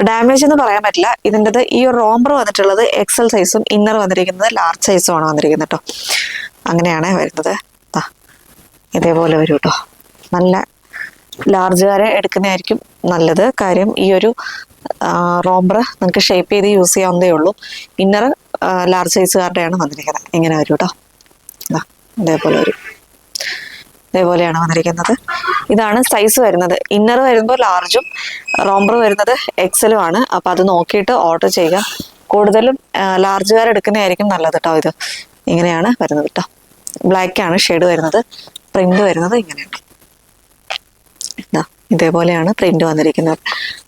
ഡാമേജ് എന്ന് പറയാൻ പറ്റില്ല. ഇതിൻ്റെത് ഈ ഒരു റോംബർ വന്നിട്ടുള്ളത് എക്സൽ സൈസും ഇന്നർ വന്നിരിക്കുന്നത് ലാർജ് സൈസും ആണ് വന്നിരിക്കുന്നത് കേട്ടോ. അങ്ങനെയാണ് വരുന്നത്. ഇതേപോലെ വരും കേട്ടോ. നല്ല ലാർജുകാരെ എടുക്കുന്നതായിരിക്കും നല്ലത്. കാര്യം ഈ ഒരു റോംബർ നമുക്ക് ഷേപ്പ് ചെയ്ത് യൂസ് ചെയ്യാവുന്നതേ ഉള്ളൂ. ഇന്നർ ലാർജ് സൈസുകാരുടെയാണ് വന്നിരിക്കുന്നത്. ഇങ്ങനെ വരും കേട്ടോ. ഇതേപോലെ വരും. ഇതേപോലെയാണ് വന്നിരിക്കുന്നത്. ഇതാണ് സൈസ് വരുന്നത്. ഇന്നർ വരുമ്പോൾ ലാർജും റോംബർ വരുന്നത് എക്സലും ആണ്. അപ്പം അത് നോക്കിയിട്ട് ഓർഡർ ചെയ്യുക. കൂടുതലും ലാർജുകാർ എടുക്കുന്നതായിരിക്കും നല്ലത് കേട്ടോ. ഇത് ഇങ്ങനെയാണ് വരുന്നത് കേട്ടോ. ബ്ലാക്ക് ആണ് ഷെയ്ഡ് വരുന്നത്. പ്രിന്റ് വരുന്നത് ഇങ്ങനെയാണ്. ഇതേപോലെയാണ് പ്രിന്റ് വന്നിരിക്കുന്നത്.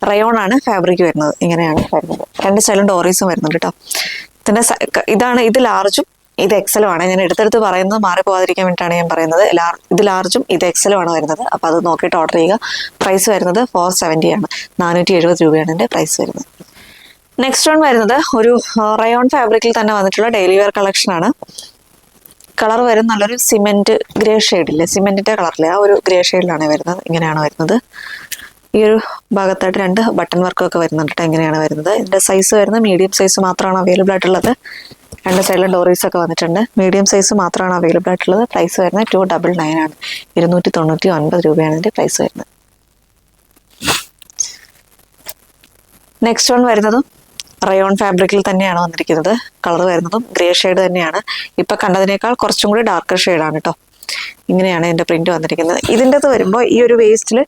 റയോൺ ആണ് ഫാബ്രിക് വരുന്നത്. ഇങ്ങനെയാണ് വരുന്നത്. 2 സൈഡിലും ഡോറീസും വരുന്നുണ്ട് കേട്ടോ. ഇതാണ് ഇത് ലാർജും ഇത് എക്സലും ആണ്. ഞാൻ എടുത്തെടുത്ത് പറയുന്നത് മാറിപ്പോകാതിരിക്കാൻ വേണ്ടിയിട്ടാണ് ഞാൻ പറയുന്നത്. ഇത് ലാർജും ഇത് എക്സലും ആണ് വരുന്നത്. അപ്പോൾ അത് നോക്കിയിട്ട് ഓർഡർ ചെയ്യുക. പ്രൈസ് വരുന്നത് 470 ആണ്. 470 രൂപയാണ് എൻ്റെ പ്രൈസ് വരുന്നത്. നെക്സ്റ്റ് വൺ വരുന്നത് ഒരു റയോൺ ഫാബ്രിക്കിൽ തന്നെ വന്നിട്ടുള്ള ഡെയിലി വെയർ കളക്ഷൻ ആണ്. കളർ വരും നല്ലൊരു സിമെന്റ് ഗ്രേ ഷെയ്ഡില്ലേ, സിമെന്റിന്റെ കളറിലെ ആ ഒരു ഗ്രേ ഷെയ്ഡിലാണ് വരുന്നത്. ഇങ്ങനെയാണ് വരുന്നത്. ഈ ഒരു ഭാഗത്തായിട്ട് 2 ബട്ടൺ വർക്കൊക്കെ വരുന്നുണ്ട്. ഇങ്ങനെയാണ് വരുന്നത്. ഇതിന്റെ സൈസ് വരുന്നത് മീഡിയം സൈസ് മാത്രമാണ് അവൈലബിൾ ആയിട്ടുള്ളത്. 2 സൈഡിലും ഡോറീസ് ഒക്കെ വന്നിട്ടുണ്ട്. മീഡിയം സൈസ് മാത്രമാണ് അവൈലബിൾ ആയിട്ടുള്ളത്. പ്രൈസ് വരുന്നത് 299 ആണ്. 299 രൂപയാണ് ഇതിന്റെ പ്രൈസ് വരുന്നത്. നെക്സ്റ്റ് വൺ വരുന്നതും റയോൺ ഫാബ്രിക്കിൽ തന്നെയാണ് വന്നിരിക്കുന്നത്. കളർ വരുന്നതും ഗ്രേ ഷെയ്ഡ് തന്നെയാണ്. ഇപ്പൊ കണ്ടതിനേക്കാൾ കുറച്ചും കൂടി ഡാർക്കർ ഷെയ്ഡാണ് കേട്ടോ. ഇങ്ങനെയാണ് ഇതിന്റെ പ്രിന്റ് വന്നിരിക്കുന്നത്. ഇതിൻ്റെ അത് വരുമ്പോൾ ഈ ഒരു വേസ്റ്റിൽ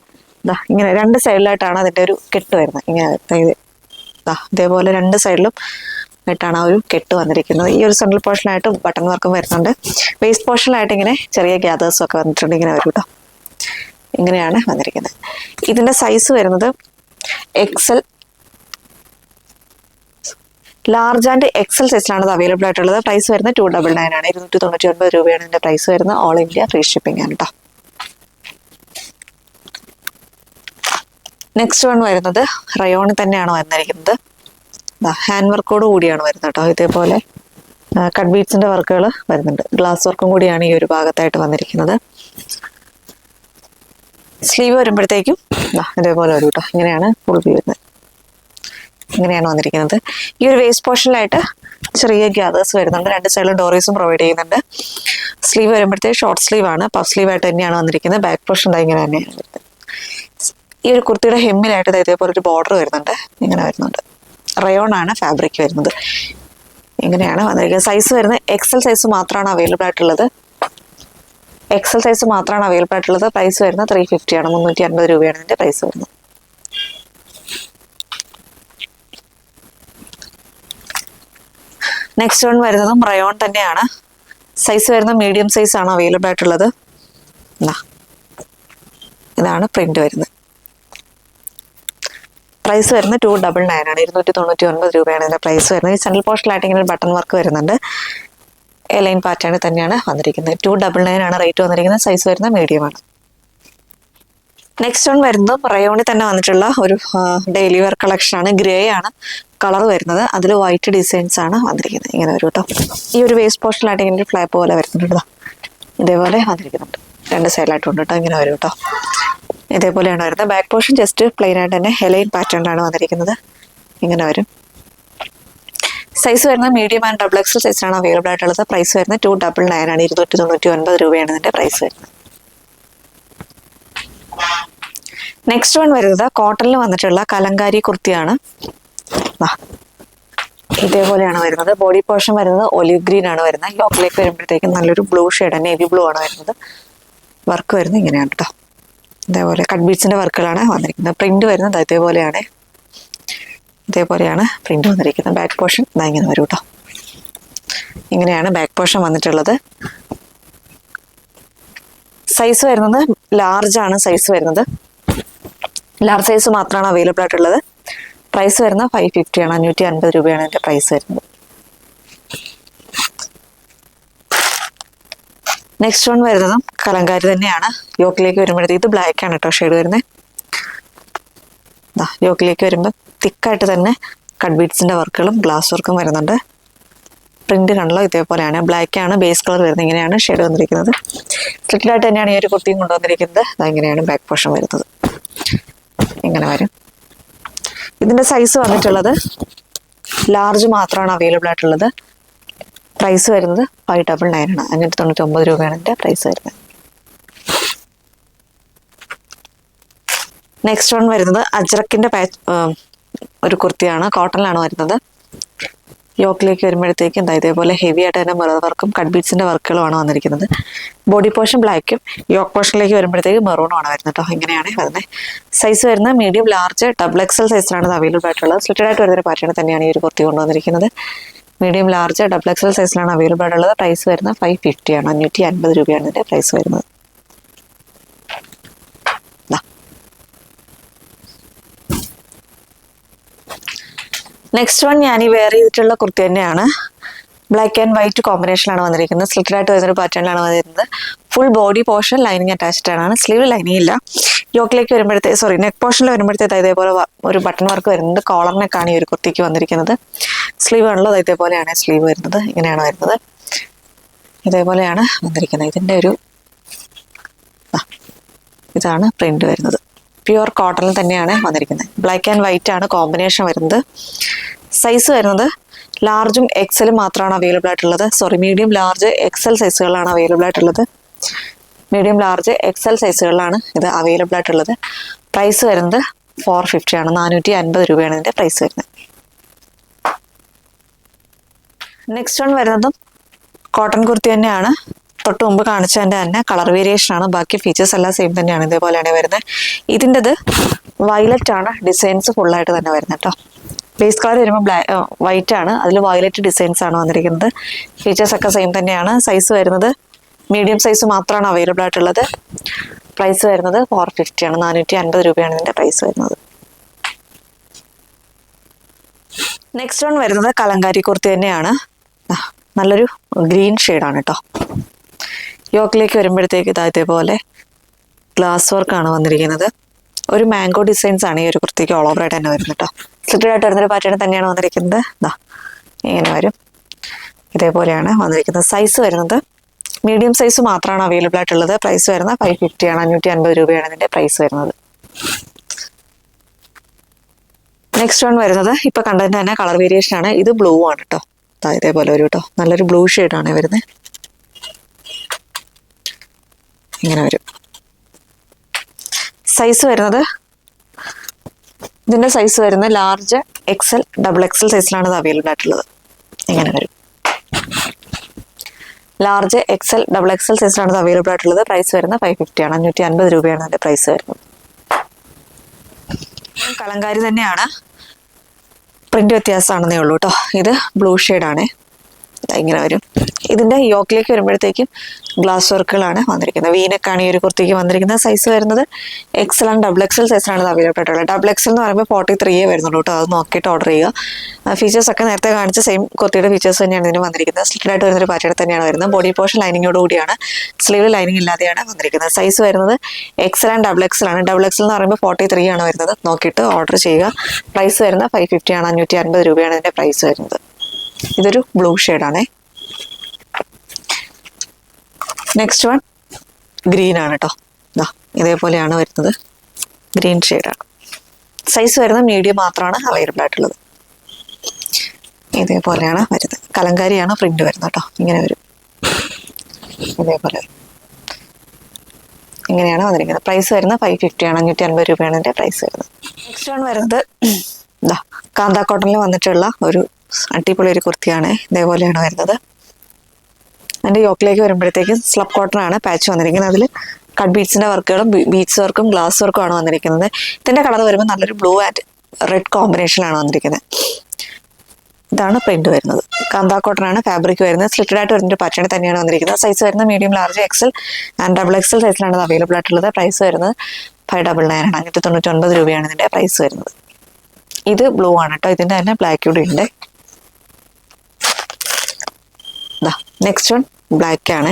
ഇങ്ങനെ 2 സൈഡിലായിട്ടാണ് അതിന്റെ ഒരു കെട്ട് വരുന്നത്. ഇങ്ങനെ ഇതേപോലെ 2 സൈഡിലും ആയിട്ടാണ് ആ ഒരു കെട്ട് വന്നിരിക്കുന്നത്. ഈ ഒരു സെൻട്രൽ പോർഷനായിട്ട് ബട്ടൺ വർക്കും വരുന്നുണ്ട്. വേസ്റ്റ് പോർഷനിലായിട്ട് ഇങ്ങനെ ചെറിയ ഗ്യാദേഴ്സും ഒക്കെ വന്നിട്ടുണ്ട്. ഇങ്ങനെ വരും കേട്ടോ. ഇങ്ങനെയാണ് വന്നിരിക്കുന്നത്. ഇതിന്റെ സൈസ് വരുന്നത് എക്സൽ, ലാർജ് ആൻഡ് എക്സൽ സൈസിലാണ് ഇത് അവൈലബിൾ ആയിട്ടുള്ളത്. പ്രൈസ് വരുന്നത് 299 ആണ്. 299 രൂപയാണ് ഇതിന്റെ പ്രൈസ് വരുന്നത്. ഓൾ ഇന്ത്യ ഫ്രീ ഷിപ്പിംഗ് ആണ് കേട്ടോ. നെക്സ്റ്റ് വൺ വരുന്നത് റയോണിൽ തന്നെയാണ് വന്നിരിക്കുന്നത്. ഹാൻഡ് വർക്കോട് കൂടിയാണ് വരുന്നത് കേട്ടോ. ഇതേപോലെ കട്ട് ബീഡ്സിന്റെ വർക്കുകൾ വരുന്നുണ്ട്. ഗ്ലാസ് വർക്കും കൂടിയാണ് ഈ ഒരു ഭാഗത്തായിട്ട് വന്നിരിക്കുന്നത്. സ്ലീവ് വരുമ്പോഴത്തേക്കും ഇതേപോലെ വരും കേട്ടോ. ഇങ്ങനെയാണ് ഫുൾ വ്യൂ വരുന്നത്. ഇങ്ങനെയാണ് വന്നിരിക്കുന്നത്. ഈ ഒരു വേസ്റ്റ് പോർഷനിലായിട്ട് ചെറിയ ഗ്യാദേഴ്സ് വരുന്നുണ്ട്. 2 സൈഡിലും ഡോറീസും പ്രൊവൈഡ് ചെയ്യുന്നുണ്ട്. സ്ലീവ് വരുമ്പോഴത്തേക്ക് ഷോർട്ട് സ്ലീവ് ആണ്. പഫ് സ്ലീവ് ആയിട്ട് തന്നെയാണ് വന്നിരിക്കുന്നത്. ബാക്ക് പോർഷൻ ഇങ്ങനെ തന്നെയാണ് വരുന്നത്. ഈ ഒരു കുർത്തിയുടെ ഹെമ്മിലായിട്ട് ഇതേപോലെ ഒരു ബോർഡർ വരുന്നുണ്ട്. ഇങ്ങനെ വരുന്നുണ്ട്. റയോൺ ആണ് ഫാബ്രിക് വരുന്നത്. ഇങ്ങനെയാണ് വന്നിരിക്കുന്നത്. സൈസ് വരുന്നത് എക്സൽ സൈസ് മാത്രമാണ് അവൈലബിൾ ആയിട്ടുള്ളത്. എക്സൽ സൈസ് മാത്രമാണ് അവൈലബിൾ ആയിട്ടുള്ളത്. പ്രൈസ് വരുന്നത് 350 ആണ്. 350 രൂപയാണ് ഇതിന്റെ പ്രൈസ് വരുന്നത്. നെക്സ്റ്റ് വൺ വരുന്നതും റയോൺ തന്നെയാണ്. സൈസ് വരുന്നത് മീഡിയം സൈസ് ആണ് അവൈലബിൾ ആയിട്ടുള്ളത്. ഇതാണ് പ്രിന്റ് വരുന്നത്. പ്രൈസ് വരുന്നത് 299 ആണ്. 299 രൂപയാണ് ഇതിന്റെ പ്രൈസ് വരുന്നത്. ഈ സെൻട്രൽ പോർഷനിലായിട്ട് ഇങ്ങനെ ബട്ടൺ വർക്ക് വരുന്നുണ്ട്. എലൈൻ പാറ്റേൺ തന്നെയാണ് വന്നിരിക്കുന്നത്. 299 ആണ് റേറ്റ് വന്നിരിക്കുന്നത്. സൈസ് വരുന്നത് മീഡിയം ആണ്. നെക്സ്റ്റ് വൺ വരുന്നതും റയോണിൽ തന്നെ വന്നിട്ടുള്ള ഒരു ഡെയിലി വെയർ കളക്ഷൻ ആണ്. ഗ്രേ ആണ് കളർ വരുന്നത്. അതിൽ വൈറ്റ് ഡിസൈൻസ് ആണ് വന്നിരിക്കുന്നത്. ഇങ്ങനെ വരും കേട്ടോ. ഈ ഒരു വേസ്റ്റ് പോർഷനിലായിട്ട് ഇങ്ങനെ ഒരു ഫ്ലാപ്പ് പോലെ വരുന്നുണ്ട്. ഇതേപോലെ വന്നിരിക്കുന്നുണ്ട്. 2 സൈഡിലായിട്ടുണ്ട് കേട്ടോ. ഇങ്ങനെ വരും കേട്ടോ. ഇതേപോലെയാണ് വരുന്നത്. ബാക്ക് പോർഷൻ ജസ്റ്റ് പ്ലെയിൻ ആയിട്ട് തന്നെ ഹെലൈൻ പാറ്റേണിലാണ് വന്നിരിക്കുന്നത്. ഇങ്ങനെ വരും. സൈസ് വരുന്നത് മീഡിയം ആൻഡ് ഡബിൾ എക്സൽ സൈസിലാണ് അവൈലബിൾ ആയിട്ടുള്ളത്. പ്രൈസ് വരുന്നത് 299 ആണ്. 299 രൂപയാണ് ഇതിന്റെ പ്രൈസ് വരുന്നത്. നെക്സ്റ്റ് വൺ വരുന്നത് കോട്ടണിൽ വന്നിട്ടുള്ള കലങ്കാരി കുർത്തിയാണ്. ഇതേപോലെയാണ് വരുന്നത്. ബോഡി പോർഷൻ വരുന്നത് ഒലിവ് ഗ്രീൻ ആണ് വരുന്നത്. യോക്കിലേക്ക് വരുമ്പോഴത്തേക്കും നല്ലൊരു ബ്ലൂ ഷെയ്ഡ്, നേവി ബ്ലൂ ആണ് വരുന്നത്. വർക്ക് വരുന്നത് ഇങ്ങനെയാണ് കേട്ടോ. ഇതേപോലെ കട്ട് ബീഡ്സിന്റെ വർക്കുകളാണ് വന്നിരിക്കുന്നത്. പ്രിന്റ് വരുന്നത് ഇതേപോലെയാണ്. ഇതേപോലെയാണ് പ്രിന്റ് വന്നിരിക്കുന്നത്. ബാക്ക് പോർഷൻ ഇങ്ങനെ വരും കേട്ടോ. ഇങ്ങനെയാണ് ബാക്ക് പോർഷൻ വന്നിട്ടുള്ളത്. സൈസ് വരുന്നത് ലാർജ് ആണ്. സൈസ് വരുന്നത് ലാർജ് സൈസ് മാത്രമാണ് അവൈലബിൾ ആയിട്ടുള്ളത്. പ്രൈസ് വരുന്നത് 550 ആണ്. 550 രൂപയാണ് ഇതിന്റെ പ്രൈസ് വരുന്നത്. നെക്സ്റ്റ് വൺ വരുന്നതും കലങ്കാരി തന്നെയാണ്. യോക്കിലേക്ക് വരുമ്പോഴത്തേക്ക് ഇത് ബ്ലാക്ക് ആണ് കേട്ടോ ഷെയ്ഡ് വരുന്നത്. യോക്കിലേക്ക് വരുമ്പോൾ തിക്കായിട്ട് തന്നെ കട്ട് ബീഡ്സിന്റെ വർക്കുകളും ഗ്ലാസ് വർക്കും വരുന്നുണ്ട്. പ്രിന്റ് കണ്ടല്ലോ ഇതേപോലെയാണ്. ബ്ലാക്ക് ആണ് ബേസ് കളർ വരുന്നത്. ഇങ്ങനെയാണ് ഷെയ്ഡ് വന്നിരിക്കുന്നത്. സ്ലിറ്റഡായിട്ട് തന്നെയാണ് ഈ ഒരു കുർത്തിയും കൊണ്ടുവന്നിരിക്കുന്നത്. ഇങ്ങനെയാണ് ബാക്ക് പോർഷൻ വരുന്നത്. ഇങ്ങനെ വരും. ഇതിന്റെ സൈസ് വന്നിട്ടുള്ളത് ലാർജ് മാത്രമാണ് അവൈലബിൾ ആയിട്ടുള്ളത്. പ്രൈസ് വരുന്നത് 599 ആണ്. 599 രൂപയാണ് ഇതിന്റെ പ്രൈസ് വരുന്നത്. നെക്സ്റ്റ് വൺ വരുന്നത് അജ്രക്കിന്റെ ഒരു കുർത്തിയാണ്. കോട്ടണിലാണ് വരുന്നത്. യോക്കിലേക്ക് വരുമ്പോഴത്തേക്കും ഇതേപോലെ ഹെവി ആയിട്ട് തന്നെ മിറർ വർക്കും കട്ട് ബീഡ്സിന്റെ വർക്കുകളുമാണ് വന്നിരിക്കുന്നത്. ബോഡി പോർഷൻ ബ്ലാക്കും യോക്ക് പോർഷനിലേക്ക് വരുമ്പോഴത്തേക്ക് മെറൂണും ആണ് വരുന്നത് കേട്ടോ. ഇങ്ങനെയാണ് വരുന്നത്. സൈസ് വരുന്നത് മീഡിയം, ലാർജ്, ഡബിൾ എക്സൽ സൈസിലാണ് ഇത് അവൈലബിൾ ആയിട്ടുള്ളത്. സ്ലിറ്റഡ് ആയിട്ട് വരുന്ന പാറ്റേൺ തന്നെയാണ് ഈ ഒരു കുർത്തി കൊണ്ടുവന്നിരിക്കുന്നത്. മീഡിയം, ലാർജ്, ഡബിൾ എക്സൽ സൈസിലാണ് അവൈലബിൾ ആയിട്ടുള്ളത്. പ്രൈസ് വരുന്നത് 550 ആണ്. 550 രൂപയാണ് ഇതിന്റെ പ്രൈസ് വരുന്നത്. നെക്സ്റ്റ് വൺ ഞാൻ ഈ വെയർ ചെയ്തിട്ടുള്ള കുർത്തി തന്നെയാണ്. ബ്ലാക്ക് ആൻഡ് വൈറ്റ് കോമ്പിനേഷനിലാണ് വന്നിരിക്കുന്നത്. സ്ലിറ്റഡ് ആയിട്ട് വരുന്നൊരു പാറ്റേണിലാണ് വന്നിരുന്നത്. Full body portion lining attached ആണ്. സ്ലീവ് ലൈനിങ് ഇല്ല. യോക്കിലേക്ക് വരുമ്പോഴത്തേക്ക് നെക്ക് പോർഷനിൽ വരുമ്പോഴത്തേക്ക് ഇതേപോലെ ഒരു ബട്ടൺ വർക്ക് വരുന്നുണ്ട്. കോളർ നെക്കാണ് ഈ ഒരു കുർത്തിക്ക് വന്നിരിക്കുന്നത്. സ്ലീവ് ആണല്ലോ ഇതേപോലെയാണ് സ്ലീവ് വരുന്നത്. ഇങ്ങനെയാണ് വരുന്നത്. ഇതേപോലെയാണ് വന്നിരിക്കുന്നത്. ഇതിന്റെ ഒരു ഇതാണ് പ്രിന്റ് വരുന്നത്. പ്യുവർ കോട്ടണിൽ തന്നെയാണ് വന്നിരിക്കുന്നത്. ബ്ലാക്ക് ആൻഡ് വൈറ്റ് ആണ് കോമ്പിനേഷൻ വരുന്നത്. സൈസ് വരുന്നത് ലാർജും എക്സലും മാത്രമാണ് അവൈലബിൾ ആയിട്ടുള്ളത്. മീഡിയം, ലാർജ്, എക്സൽ സൈസുകളാണ് അവൈലബിൾ ആയിട്ടുള്ളത്. മീഡിയം, ലാർജ്, എക്സൽ സൈസുകളിലാണ് ഇത് അവൈലബിൾ ആയിട്ടുള്ളത്. പ്രൈസ് വരുന്നത് 450 ആണ്. 450 രൂപയാണ് ഇതിന്റെ പ്രൈസ് വരുന്നത്. നെക്സ്റ്റ് വൺ വരുന്നതും കോട്ടൺ കുർത്തി തന്നെയാണ്. തൊട്ട് മുമ്പ് കാണിച്ചതിന്റെ തന്നെ കളർ വേരിയേഷൻ ആണ്. ബാക്കി ഫീച്ചേഴ്സ് എല്ലാം സെയിം തന്നെയാണ്. ഇതേപോലെയാണ് വരുന്നത്. ഇതിൻ്റെത് വയലറ്റ് ആണ്. ഡിസൈൻസ് ഫുള്ളായിട്ട് തന്നെ വരുന്നത് കേട്ടോ. ബേസ് കളർ വരുമ്പോൾ വൈറ്റ് ആണ്. അതിൽ വയലറ്റ് ഡിസൈൻസ് ആണ് വന്നിരിക്കുന്നത്. ഫീച്ചേഴ്സ് ഒക്കെ സെയിം തന്നെയാണ്. സൈസ് വരുന്നത് മീഡിയം സൈസ് മാത്രമാണ് അവൈലബിൾ ആയിട്ടുള്ളത്. പ്രൈസ് വരുന്നത് 450 ആണ്. 450 രൂപയാണ് ഇതിന്റെ പ്രൈസ് വരുന്നത്. നെക്സ്റ്റ് വൺ വരുന്നത് കലങ്കാരി കുർത്തി തന്നെയാണ്. നല്ലൊരു ഗ്രീൻ ഷെയ്ഡാണ് കേട്ടോ. യോക്കിലേക്ക് വരുമ്പോഴത്തേക്ക് ഇതേപോലെ ഗ്ലാസ് വർക്കാണ് വന്നിരിക്കുന്നത്. ഒരു മാംഗോ ഡിസൈൻസ് ആണ് ഈ ഒരു കുർത്തിക്ക് ഓൾ ഓവർ ആയിട്ട് തന്നെ വരുന്നത് കേട്ടോ. സ്ലിറ്റഡ് ആയിട്ട് വരുന്നൊരു പാറ്റേൺ തന്നെയാണ് വന്നിരിക്കുന്നത്. ഇങ്ങനെ വരും. ഇതേപോലെയാണ് വന്നിരിക്കുന്നത്. സൈസ് വരുന്നത് മീഡിയം സൈസ് മാത്രമാണ് അവൈലബിൾ ആയിട്ടുള്ളത്. പ്രൈസ് വരുന്നത് 550 ആണ്. 550 രൂപയാണ് ഇതിന്റെ പ്രൈസ് വരുന്നത്. നെക്സ്റ്റ് വൺ വരുന്നത് ഇപ്പൊ കണ്ടതിന്റെ തന്നെ കളർ വേരിയേഷൻ ആണ്. ഇത് ബ്ലൂ ആണ് കേട്ടോ. ഇതേപോലെ ഒരു കേട്ടോ നല്ലൊരു ബ്ലൂ ഷെയ്ഡാണ് വരുന്നത്. ഇങ്ങനെ വരും. സൈസ് വരുന്നത് ഇതിന്റെ സൈസ് വരുന്നത് ലാർജ്, എക്സൽ, ഡബിൾ എക്സൽ സൈസിലാണ് ഇത് അവൈലബിൾ ആയിട്ടുള്ളത്. ഇങ്ങനെ വരും. ലാർജ്, എക്സൽ, ഡബിൾ എക്സൽ സൈസിലാണ് ഇത് അവൈലബിൾ ആയിട്ടുള്ളത്. പ്രൈസ് വരുന്നത് 550 ആണ്. 550 രൂപയാണ് അതിന്റെ പ്രൈസ് വരുന്നത്. കലങ്കാരി തന്നെയാണ്. പ്രിന്റ് വ്യത്യാസമാണെന്നേ ഉള്ളൂ കേട്ടോ. ഇത് ബ്ലൂ ഷെയ്ഡാണ്. ഇങ്ങനെ വരും. ഇതിന്റെ യോക്കിലേക്ക് വരുമ്പോഴത്തേക്കും ഗ്ലാസ് വർക്കുകളാണ് വന്നിരിക്കുന്നത്. വീനക്കാണ് ഈ ഒരു കുർത്തിക്ക് വന്നിരിക്കുന്നത്. സൈസ് വരുന്നത് എക്സൽ ആൻഡ് ഡബിൾ എക്സൽ സൈസിലാണ് ഇത് അവൈലബിൾ ആയിട്ടുള്ളത്. ഡബിൾ എക്സൽ എന്ന് പറയുമ്പോൾ 43 വരുന്നുള്ളൂ കേട്ടോ. അത് നോക്കിയിട്ട് ഓർഡർ ചെയ്യുക. ഫീച്ചേഴ്സ് ഒക്കെ നേരത്തെ കാണിച്ച സെയിം കുർത്തിയുടെ ഫീച്ചേഴ്സ് തന്നെയാണ് ഇതിന് വന്നിരിക്കുന്നത്. സ്ലിറ്റഡ് ആയിട്ട് വരുന്നൊരു പാറ്റേൺ തന്നെയാണ് വരുന്നത്. ബോഡി പോർഷൻ ലൈനിങ്ങോട് കൂടിയാണ്. സ്ലീവ് ലൈനിങ് ഇല്ലാതെയാണ് വന്നിരിക്കുന്നത്. സൈസ് വരുന്നത് എക്സൽ ആൻഡ് ഡബിൾ എക്സൽ ആണ്. ഡബിൾ എക്സൽ എന്ന് പറയുമ്പോൾ 43 ആണ് വരുന്നത്. നോക്കിയിട്ട് ഓർഡർ ചെയ്യുക. പ്രൈസ് വരുന്നത് 550 ആണ്. 550 രൂപയാണ് ഇതിന്റെ പ്രൈസ് വരുന്നത്. ഇതൊരു ബ്ലൂ ഷെയ്ഡാണേ. നെക്സ്റ്റ് വൺ ഗ്രീൻ ആണ് കേട്ടോ. ഇതേപോലെയാണ് വരുന്നത്. ഗ്രീൻ ഷെയ്ഡാണ്. സൈസ് വരുന്നത് മീഡിയം മാത്രമാണ് അവൈലബിൾ ആയിട്ടുള്ളത്. ഇതേപോലെയാണ് വരുന്നത്. കലങ്കാരിയാണ് പ്രിന്റ് വരുന്നത് കേട്ടോ. ഇങ്ങനെ വരും. ഇതേപോലെ ഇങ്ങനെയാണ് വന്നിരിക്കുന്നത്. പ്രൈസ് വരുന്നത് 550 ആണ്. 550 രൂപയാണ് ഇതിന്റെ പ്രൈസ് വരുന്നത്. നെക്സ്റ്റ് വൺ വരുന്നത് കാന്ത കോട്ടണിൽ വന്നിട്ടുള്ള ഒരു അടിപൊളി ഒരു കുർത്തിയാണ്. ഇതേപോലെയാണ് വരുന്നത്. അതിന്റെ യോക്കിലേക്ക് വരുമ്പോഴത്തേക്കും സ്ലബ് കോട്ടൺ ആണ് പാച്ച് വന്നിരിക്കുന്നത്. അതിൽ കട്ട് ബീഡ്സിന്റെ വർക്കുകളും ബീഡ്സ് വർക്കും ഗ്ലാസ് വർക്കും ആണ് വന്നിരിക്കുന്നത്. ഇതിന്റെ കളർ വരുമ്പോൾ നല്ലൊരു ബ്ലൂ ആൻഡ് റെഡ് കോമ്പിനേഷനിലാണ് വന്നിരിക്കുന്നത്. ഇതാണ് പ്രിന്റ് വരുന്നത്. കാന്ത കോട്ടൺ ആണ് ഫാബ്രിക് വരുന്നത്. സ്ലിറ്റഡ് ആയിട്ട് വരുന്ന പാറ്റേൺ തന്നെയാണ് വന്നിരിക്കുന്നത്. സൈസ് വരുന്നത് medium, large, XL and double XL സൈസിലാണ് ഇത് അവൈലബിൾ ആയിട്ടുള്ളത്. പ്രൈസ് വരുന്നത് 599 ആണ്. 599 രൂപയാണ് ഇതിന്റെ പ്രൈസ് വരുന്നത്. ഇത് ബ്ലൂ ആണ് കേട്ടോ. ഇതിന്റെ തന്നെ ബ്ലാക്ക് കൂടി ഉണ്ട്. നെക്സ്റ്റ് വൺ ബ്ലാക്ക് ആണ്.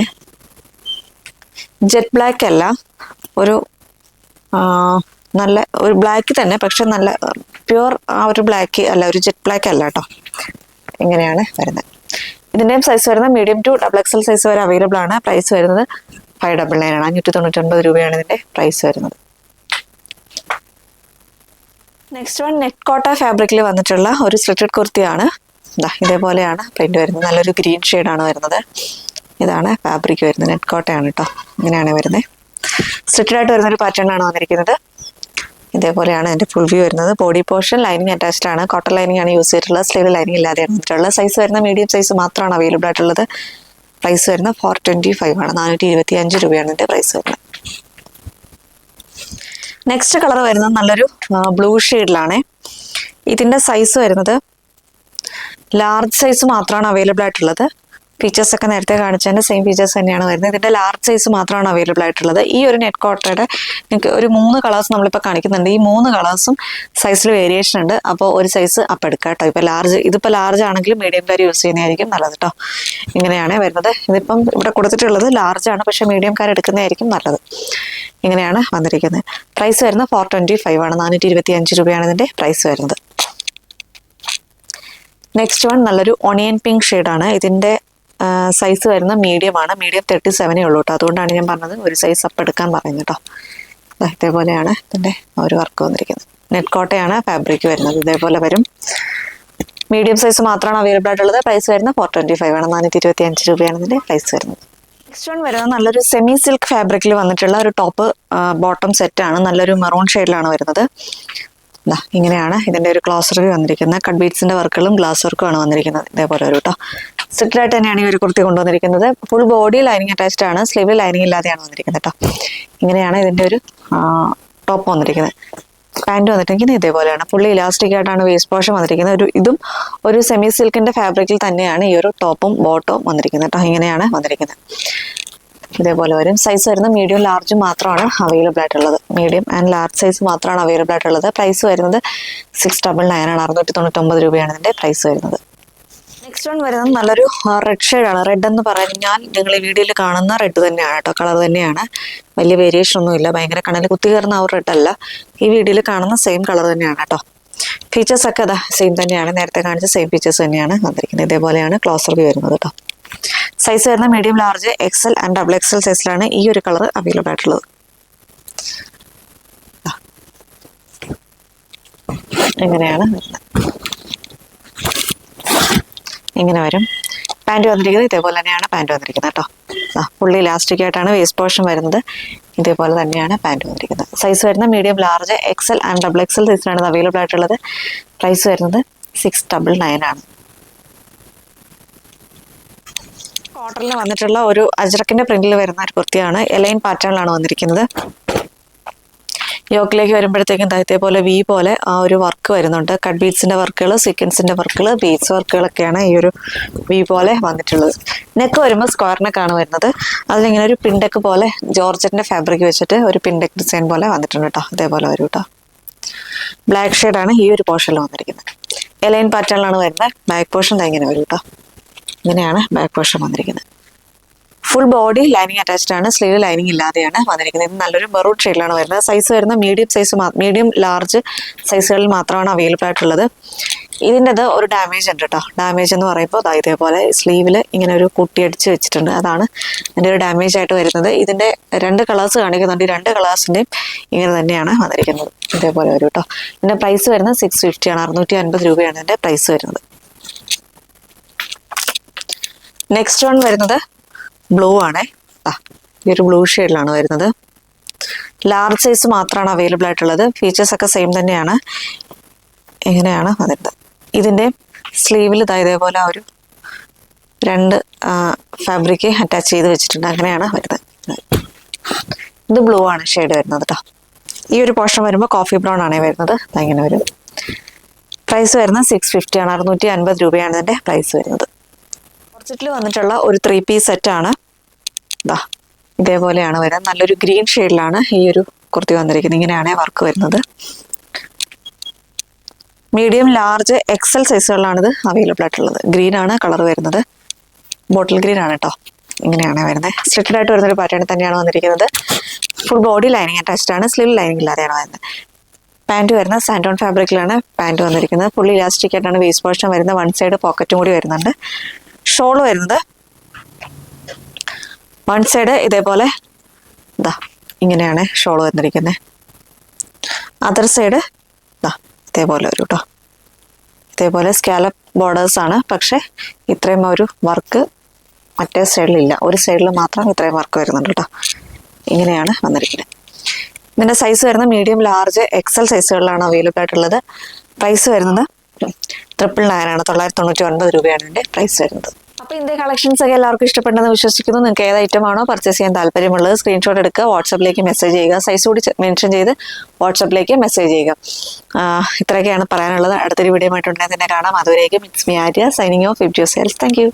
ജെറ്റ് ബ്ലാക്ക് അല്ല, ഒരു നല്ല ഒരു ബ്ലാക്ക് തന്നെ, പക്ഷെ നല്ല പ്യുവർ ആ ഒരു ബ്ലാക്ക് അല്ല, ഒരു ജെറ്റ് ബ്ലാക്ക് അല്ല കേട്ടോ. ഇങ്ങനെയാണ് വരുന്നത്. ഇതിൻ്റെയും സൈസ് വരുന്നത് മീഡിയം ടു XXL സൈസ് വരെ അവൈലബിൾ ആണ്. പ്രൈസ് വരുന്നത് 599 ആണ്. 599 രൂപയാണ് ഇതിൻ്റെ പ്രൈസ് വരുന്നത്. നെക്സ്റ്റ് വൺ നെറ്റ് കോട്ട ഫാബ്രിക്കിൽ വന്നിട്ടുള്ള ഒരു സ്ലിറ്റഡ് കുർത്തിയാണ്. ഇതേപോലെയാണ് പ്രിന്റ് വരുന്നത്. നല്ലൊരു ഗ്രീൻ ഷെയ്ഡാണ് വരുന്നത്. ഇതാണ് ഫാബ്രിക് വരുന്നത്. നെറ്റ് കോട്ടയാണ് കേട്ടോ. ഇങ്ങനെയാണ് വരുന്നത്. സ്ലിറ്റഡ് ആയിട്ട് വരുന്നൊരു പാറ്റേൺ ആണ് വന്നിരിക്കുന്നത്. ഇതേപോലെയാണ് എൻ്റെ ഫുൾ വ്യൂ വരുന്നത്. ബോഡി പോർഷൻ ലൈനിങ് അറ്റാച്ച്ഡ് ആണ്. കോട്ടൺ ലൈനിങ് ആണ് യൂസ് ചെയ്തിട്ടുള്ളത്. സ്ലീവ് ലൈനിങ് ഇല്ലാതെയാണ് വന്നിട്ടുള്ളത്. സൈസ് വരുന്ന മീഡിയം സൈസ് മാത്രമാണ് അവൈലബിൾ ആയിട്ടുള്ളത്. പ്രൈസ് വരുന്നത് 425 ആണ്. 425 രൂപയാണ് ഇതിൻ്റെ പ്രൈസ് വരുന്നത്. നെക്സ്റ്റ് കളർ വരുന്നത് നല്ലൊരു ബ്ലൂ ഷെയ്ഡിലാണ്. ഇതിൻ്റെ സൈസ് വരുന്നത് ലാർജ് സൈസ് മാത്രമാണ് അവൈലബിൾ ആയിട്ടുള്ളത്. ഫീച്ചേഴ്സ് ഒക്കെ നേരത്തെ കാണിച്ചതിൻ്റെ സെയിം ഫീച്ചേഴ്സ് തന്നെയാണ് വരുന്നത്. ഇതിൻ്റെ ലാർജ് സൈസ് മാത്രമാണ് അവൈലബിൾ ആയിട്ടുള്ളത്. ഈ ഒരു നെറ്റ് കോട്ടയുടെ നിങ്ങൾക്ക് ഒരു 3 കളേഴ്സ് നമ്മളിപ്പോൾ കാണിക്കുന്നുണ്ട്. ഈ 3 കളേഴ്സും സൈസിൽ വേരിയേഷൻ ഉണ്ട്. അപ്പോൾ ഒരു സൈസ് അപ്പം എടുക്കുക കേട്ടോ. ഇപ്പോൾ ഇതിപ്പോൾ ലാർജ് ആണെങ്കിലും മീഡിയംകാർ യൂസ് ചെയ്യുന്നതായിരിക്കും നല്ലത് കേട്ടോ. ഇങ്ങനെയാണ് വരുന്നത്. ഇതിപ്പം ഇവിടെ കൊടുത്തിട്ടുള്ളത് ലാർജ് ആണ്, പക്ഷേ മീഡിയംകാർ എടുക്കുന്നതായിരിക്കും നല്ലത്. ഇങ്ങനെയാണ് വന്നിരിക്കുന്നത്. പ്രൈസ് വരുന്നത് 425 ആണ്. 425 രൂപയാണ് ഇതിൻ്റെ പ്രൈസ് വരുന്നത്. നെക്സ്റ്റ് വൺ നല്ലൊരു ഒണിയൻ പിങ്ക് ഷെയ്ഡാണ്. ഇതിൻ്റെ സൈസ് വരുന്ന മീഡിയം ആണ്. മീഡിയം 37 ഉള്ളൂ കേട്ടോ. അതുകൊണ്ടാണ് ഞാൻ പറഞ്ഞത് ഒരു സൈസ് അപ്പം എടുക്കാൻ പറയുന്നത് കേട്ടോ. ഇതേപോലെയാണ് ഇതിൻ്റെ ഒരു വർക്ക് വന്നിരിക്കുന്നത്. നെറ്റ് കോട്ടയാണ് ഫാബ്രിക് വരുന്നത്. ഇതേപോലെ വരും. മീഡിയം സൈസ് മാത്രമാണ് അവൈലബിൾ ആയിട്ടുള്ളത്. പ്രൈസ് വരുന്നത് 425 ആണ്. 425 രൂപയാണ് ഇതിൻ്റെ പ്രൈസ് വരുന്നത്. നെക്സ്റ്റ് വൺ വരുന്നത് നല്ലൊരു സെമി സിൽക്ക് ഫാബ്രിക്കിൽ വന്നിട്ടുള്ള ഒരു ടോപ്പ് ബോട്ടം സെറ്റാണ്. നല്ലൊരു മെറൂൺ ഷെയ്ഡിലാണ് വരുന്നത്. ഇങ്ങനെയാണ് ഇതിൻ്റെ ഒരു ക്ലോസ് റിവ്യൂ വന്നിരിക്കുന്നത്. കട്ട് ബീഡ്സിൻ്റെ വർക്കുകളും ഗ്ലാസ് വർക്കും ആണ് വന്നിരിക്കുന്നത്. ഇതേപോലെ ഒരു കേട്ടോ. സ്ട്രിക്റ്റ് ആയിട്ട് തന്നെയാണ് ഈ ഒരു കുർത്തി കൊണ്ടുവന്നിരിക്കുന്നത്. ഫുൾ ബോഡി ലൈനിങ് അറ്റാച്ച്ഡ് ആണ്. സ്ലീവ് ലൈനിങ് ഇല്ലാതെയാണ് വന്നിരിക്കുന്നത് കേട്ടോ. ഇങ്ങനെയാണ് ഇതിൻ്റെ ഒരു ടോപ്പ് വന്നിരിക്കുന്നത്. പാൻറ് വന്നിട്ടിരിക്കുന്നത് ഇതേപോലെയാണ്. ഫുള്ളി ഇലാസ്റ്റിക് ആയിട്ടാണ് വേസ്റ്റ് പോർഷൻ വന്നിരിക്കുന്നത്. ഇതും ഒരു സെമി സിൽക്കിൻ്റെ ഫാബ്രിക്കിൽ തന്നെയാണ് ഈ ഒരു ടോപ്പും ബോട്ടവും വന്നിരിക്കുന്നത് കേട്ടോ. ഇങ്ങനെയാണ് വന്നിരിക്കുന്നത്. ഇതേപോലെ വരും. സൈസ് വരുന്നത് മീഡിയം ലാർജ് മാത്രമാണ് അവൈലബിൾ ആയിട്ടുള്ളത്. മീഡിയം ആൻഡ് ലാർജ് സൈസ് മാത്രമാണ് അവൈലബിൾ ആയിട്ടുള്ളത്. പ്രൈസ് വരുന്നത് 699 ആണ്. 699 രൂപയാണ് ഇതിൻ്റെ പ്രൈസ് വരുന്നത്. നെക്സ്റ്റ് വൺ വരുന്നത് നല്ലൊരു റെഡ് ഷെയ്ഡാണ്. റെഡ് എന്ന് പറഞ്ഞാൽ നിങ്ങൾ ഈ വീഡിയോയിൽ കാണുന്ന റെഡ് തന്നെയാണ് കേട്ടോ. കളർ തന്നെയാണ്. വലിയ വേരിയേഷൻ ഒന്നുമില്ല. ഭയങ്കര കണ്ണിൽ കുത്തി കയറുന്ന ആ ഒരു റെഡ് അല്ല. ഈ വീഡിയോയിൽ കാണുന്ന സെയിം കളർ തന്നെയാണ് കേട്ടോ. ഫീച്ചേഴ്സ് ഒക്കെ സെയിം തന്നെയാണ്. നേരത്തെ കാണിച്ച സെയിം ഫീച്ചേഴ്സ് തന്നെയാണ് വന്നിരിക്കുന്നത്. ഇതേപോലെയാണ് ക്ലോസ് റിവ്യൂ വരുന്നത് കേട്ടോ. സൈസ് വരുന്ന medium large XL and XXL സൈസിലാണ് ഈ ഒരു കളർ അവൈലബിൾ ആയിട്ടുള്ളത്. എങ്ങനെയാണ് വരുന്നത്. ഇങ്ങനെ വരും. പാൻറ് വന്നിരിക്കുന്നത് ഇതേപോലെ തന്നെയാണ് പാൻറ് വന്നിരിക്കുന്നത് കേട്ടോ. ഫുള്ളി ഇലാസ്റ്റിക് ആയിട്ടാണ് വേസ്റ്റ് പോർഷൻ വരുന്നത്. ഇതേപോലെ തന്നെയാണ് പാൻറ് വന്നിരിക്കുന്നത്. സൈസ് വരുന്ന medium large XL and XXL സൈസിലാണ് ഇത് അവൈലബിൾ ആയിട്ടുള്ളത്. പ്രൈസ് വരുന്നത് 699 ആണ്. കോട്ടണിൽ വന്നിട്ടുള്ള ഒരു അജ്രക്കിന്റെ പ്രിന്റിൽ വരുന്ന ഒരു കുർത്തിയാണ്. എലൈൻ പാറ്റേണിലാണ് വന്നിരിക്കുന്നത്. യോക്കിലേക്ക് വരുമ്പോഴത്തേക്കും ഇതേപോലെ വി പോലെ ആ ഒരു വർക്ക് വരുന്നുണ്ട്. കട്ട് ബീഡ്സിന്റെ വർക്കുകൾ, സീക്വൻസിന്റെ വർക്കുകൾ, ബീഡ്സ് വർക്കുകളൊക്കെയാണ് ഈ ഒരു വി പോലെ വന്നിട്ടുള്ളത്. നെക്ക് വരുമ്പോൾ സ്ക്വയർ നെക്കാണ് വരുന്നത്. അതിലിങ്ങനെ ഒരു പിൻഡെക്ക് പോലെ ജോർജറ്റിന്റെ ഫാബ്രിക് വെച്ചിട്ട് ഒരു പിൻഡെക്ക് ഡിസൈൻ പോലെ വന്നിട്ടുണ്ട് കേട്ടോ. ഇതേപോലെ വരും കേട്ടോ. ബ്ലാക്ക് ഷെയ്ഡാണ് ഈ ഒരു പോർഷനിൽ വന്നിരിക്കുന്നത്. എലൈൻ പാറ്റേണിലാണ് വരുന്നത്. ബാക്ക് പോർഷൻ ഇങ്ങനെ വരും കേട്ടോ. ഇങ്ങനെയാണ് ബാക്ക് പോർഷൻ വന്നിരിക്കുന്നത്. ഫുൾ ബോഡി ലൈനിങ് അറ്റാച്ച്ഡ് ആണ്. സ്ലീവ് ലൈനിങ് ഇല്ലാതെയാണ് വന്നിരിക്കുന്നത്. ഇത് നല്ലൊരു മെറൂൺ ഷെയ്ഡിലാണ് വരുന്നത്. സൈസ് വരുന്ന മീഡിയം ലാർജ് സൈസുകളിൽ മാത്രമാണ് അവൈലബിൾ ആയിട്ടുള്ളത്. ഇതിൻ്റെത് ഒരു ഡാമേജ് ഉണ്ട് കേട്ടോ. ഡാമേജ് എന്ന് പറയുമ്പോൾ ഇതേപോലെ സ്ലീവിൽ ഇങ്ങനെ ഒരു കുട്ടിയടിച്ച് വെച്ചിട്ടുണ്ട്. അതാണ് ഇതിൻ്റെ ഒരു ഡാമേജ് ആയിട്ട് വരുന്നത്. ഇതിൻ്റെ 2 കളേഴ്സ് കാണിക്കുന്നുണ്ട്. 2 കളേഴ്സിൻ്റെയും ഇങ്ങനെ തന്നെയാണ് വന്നിരിക്കുന്നത്. ഇതേപോലെ വരും കേട്ടോ. ഇതിൻ്റെ പ്രൈസ് വരുന്നത് 650 ആണ്. 650 രൂപയാണ് ഇതിൻ്റെ പ്രൈസ് വരുന്നത്. നെക്സ്റ്റ് വൺ വരുന്നത് ബ്ലൂ ആണ്. ഈ ഒരു ബ്ലൂ ഷെയ്ഡിലാണ് വരുന്നത്. ലാർജ് സൈസ് മാത്രമാണ് അവൈലബിൾ ആയിട്ടുള്ളത്. ഫീച്ചേഴ്സ് ഒക്കെ സെയിം തന്നെയാണ്. എങ്ങനെയാണ് വരുന്നത്. ഇതിൻ്റെ സ്ലീവിൽ ഇതേപോലെ ഒരു 2 ഫാബ്രിക് അറ്റാച്ച് ചെയ്ത് വെച്ചിട്ടുണ്ട്. അങ്ങനെയാണ് വരുന്നത്. ഇത് ബ്ലൂ ആണ് ഷെയ്ഡ് വരുന്നത് കേട്ടോ. ഈ ഒരു പോർഷൻ വരുമ്പോൾ കോഫി ബ്രൗൺ ആണ് വരുന്നത്. അങ്ങനെ വരും. പ്രൈസ് വരുന്നത് 650 ആണ്. 650 രൂപയാണ് ഇതിൻ്റെ പ്രൈസ് വരുന്നത്. ഓർച്ചിറ്റിൽ വന്നിട്ടുള്ള ഒരു 3 പീസ് സെറ്റാണ്. ഇതേപോലെയാണ് വരുന്നത്. നല്ലൊരു ഗ്രീൻ ഷെയ്ഡിലാണ് ഈ ഒരു കുർത്തി വന്നിരിക്കുന്നത്. ഇങ്ങനെയാണ് വർക്ക് വരുന്നത്. മീഡിയം ലാർജ് XL സൈസുകളിലാണ് ഇത് അവൈലബിൾ ആയിട്ടുള്ളത്. ഗ്രീൻ ആണ് കളർ വരുന്നത്. ബോട്ടിൽ ഗ്രീൻ ആണ് കേട്ടോ. ഇങ്ങനെയാണ് വരുന്നത്. സ്ട്രിക്റ്റഡ് ആയിട്ട് വരുന്നൊരു പാറ്റേൺ തന്നെയാണ് വന്നിരിക്കുന്നത്. ഫുൾ ബോഡി ലൈനിങ് അറ്റാച്ച്ഡ് ആണ്, സ്ലീവ് ലൈനിങ് ഇല്ലാതെയാണ് വരുന്നത്. പാൻറ് വരുന്നത് സാൻഡോൺ ഫാബ്രിക്കിലാണ് പാൻറ് വന്നിരിക്കുന്നത്. ഫുൾ ഇലാസ്റ്റിക് ആയിട്ടാണ് വേസ്റ്റ് പോർഷൻ വരുന്നത്. വൺ സൈഡ് പോക്കറ്റും കൂടി വരുന്നുണ്ട്. ഷോൾ വരുന്നത് വൺ സൈഡ് ഇതേപോലെ ഇതാ ഇങ്ങനെയാണ് ഷോൾ വന്നിരിക്കുന്നത്. അതർ സൈഡ് ഇതാ ഇതേപോലെ വരും കേട്ടോ. ഇതേപോലെ സ്കാലപ്പ് ബോർഡേഴ്സ് ആണ്, പക്ഷെ ഇത്രയും ഒരു വർക്ക് മറ്റേ സൈഡിലില്ല. ഒരു സൈഡിൽ മാത്രം ഇത്രയും വർക്ക് വരുന്നുണ്ട് കേട്ടോ. ഇങ്ങനെയാണ് വന്നിരിക്കുന്നത്. ഇതിൻ്റെ സൈസ് വരുന്നത് മീഡിയം, ലാർജ്, എക്സൽ സൈസുകളിലാണ് അവൈലബിൾ ആയിട്ടുള്ളത്. പ്രൈസ് വരുന്നത് 999 ആണ്. 999 രൂപയാണ് ഇതിൻ്റെ പ്രൈസ് വരുന്നത്. അപ്പോൾ ഇതിൻ്റെ കളക്ഷൻസ് ഒക്കെ എല്ലാവർക്കും ഇഷ്ടപ്പെട്ടെന്ന് വിശ്വസിക്കുന്നു. നിങ്ങൾക്ക് ഏത് ഐറ്റം ആണോ പർച്ചേസ് ചെയ്യാൻ താല്പര്യമുള്ളത് സ്ക്രീൻഷോട്ട് എടുക്കുക, വാട്സപ്പിലേക്ക് മെസ്സേജ് ചെയ്യുക. സൈസ് കൂടി മെൻഷൻ ചെയ്ത് വാട്സപ്പിലേക്ക് മെസ്സേജ് ചെയ്യുക. ഇത്രയൊക്കെയാണ് പറയാനുള്ളത്. അടുത്തൊരു വീഡിയോ ആയിട്ടുണ്ടെങ്കിൽ തന്നെ കാണാം. അതുവരേക്കും it's me Arya signing off. If you self. Thank you.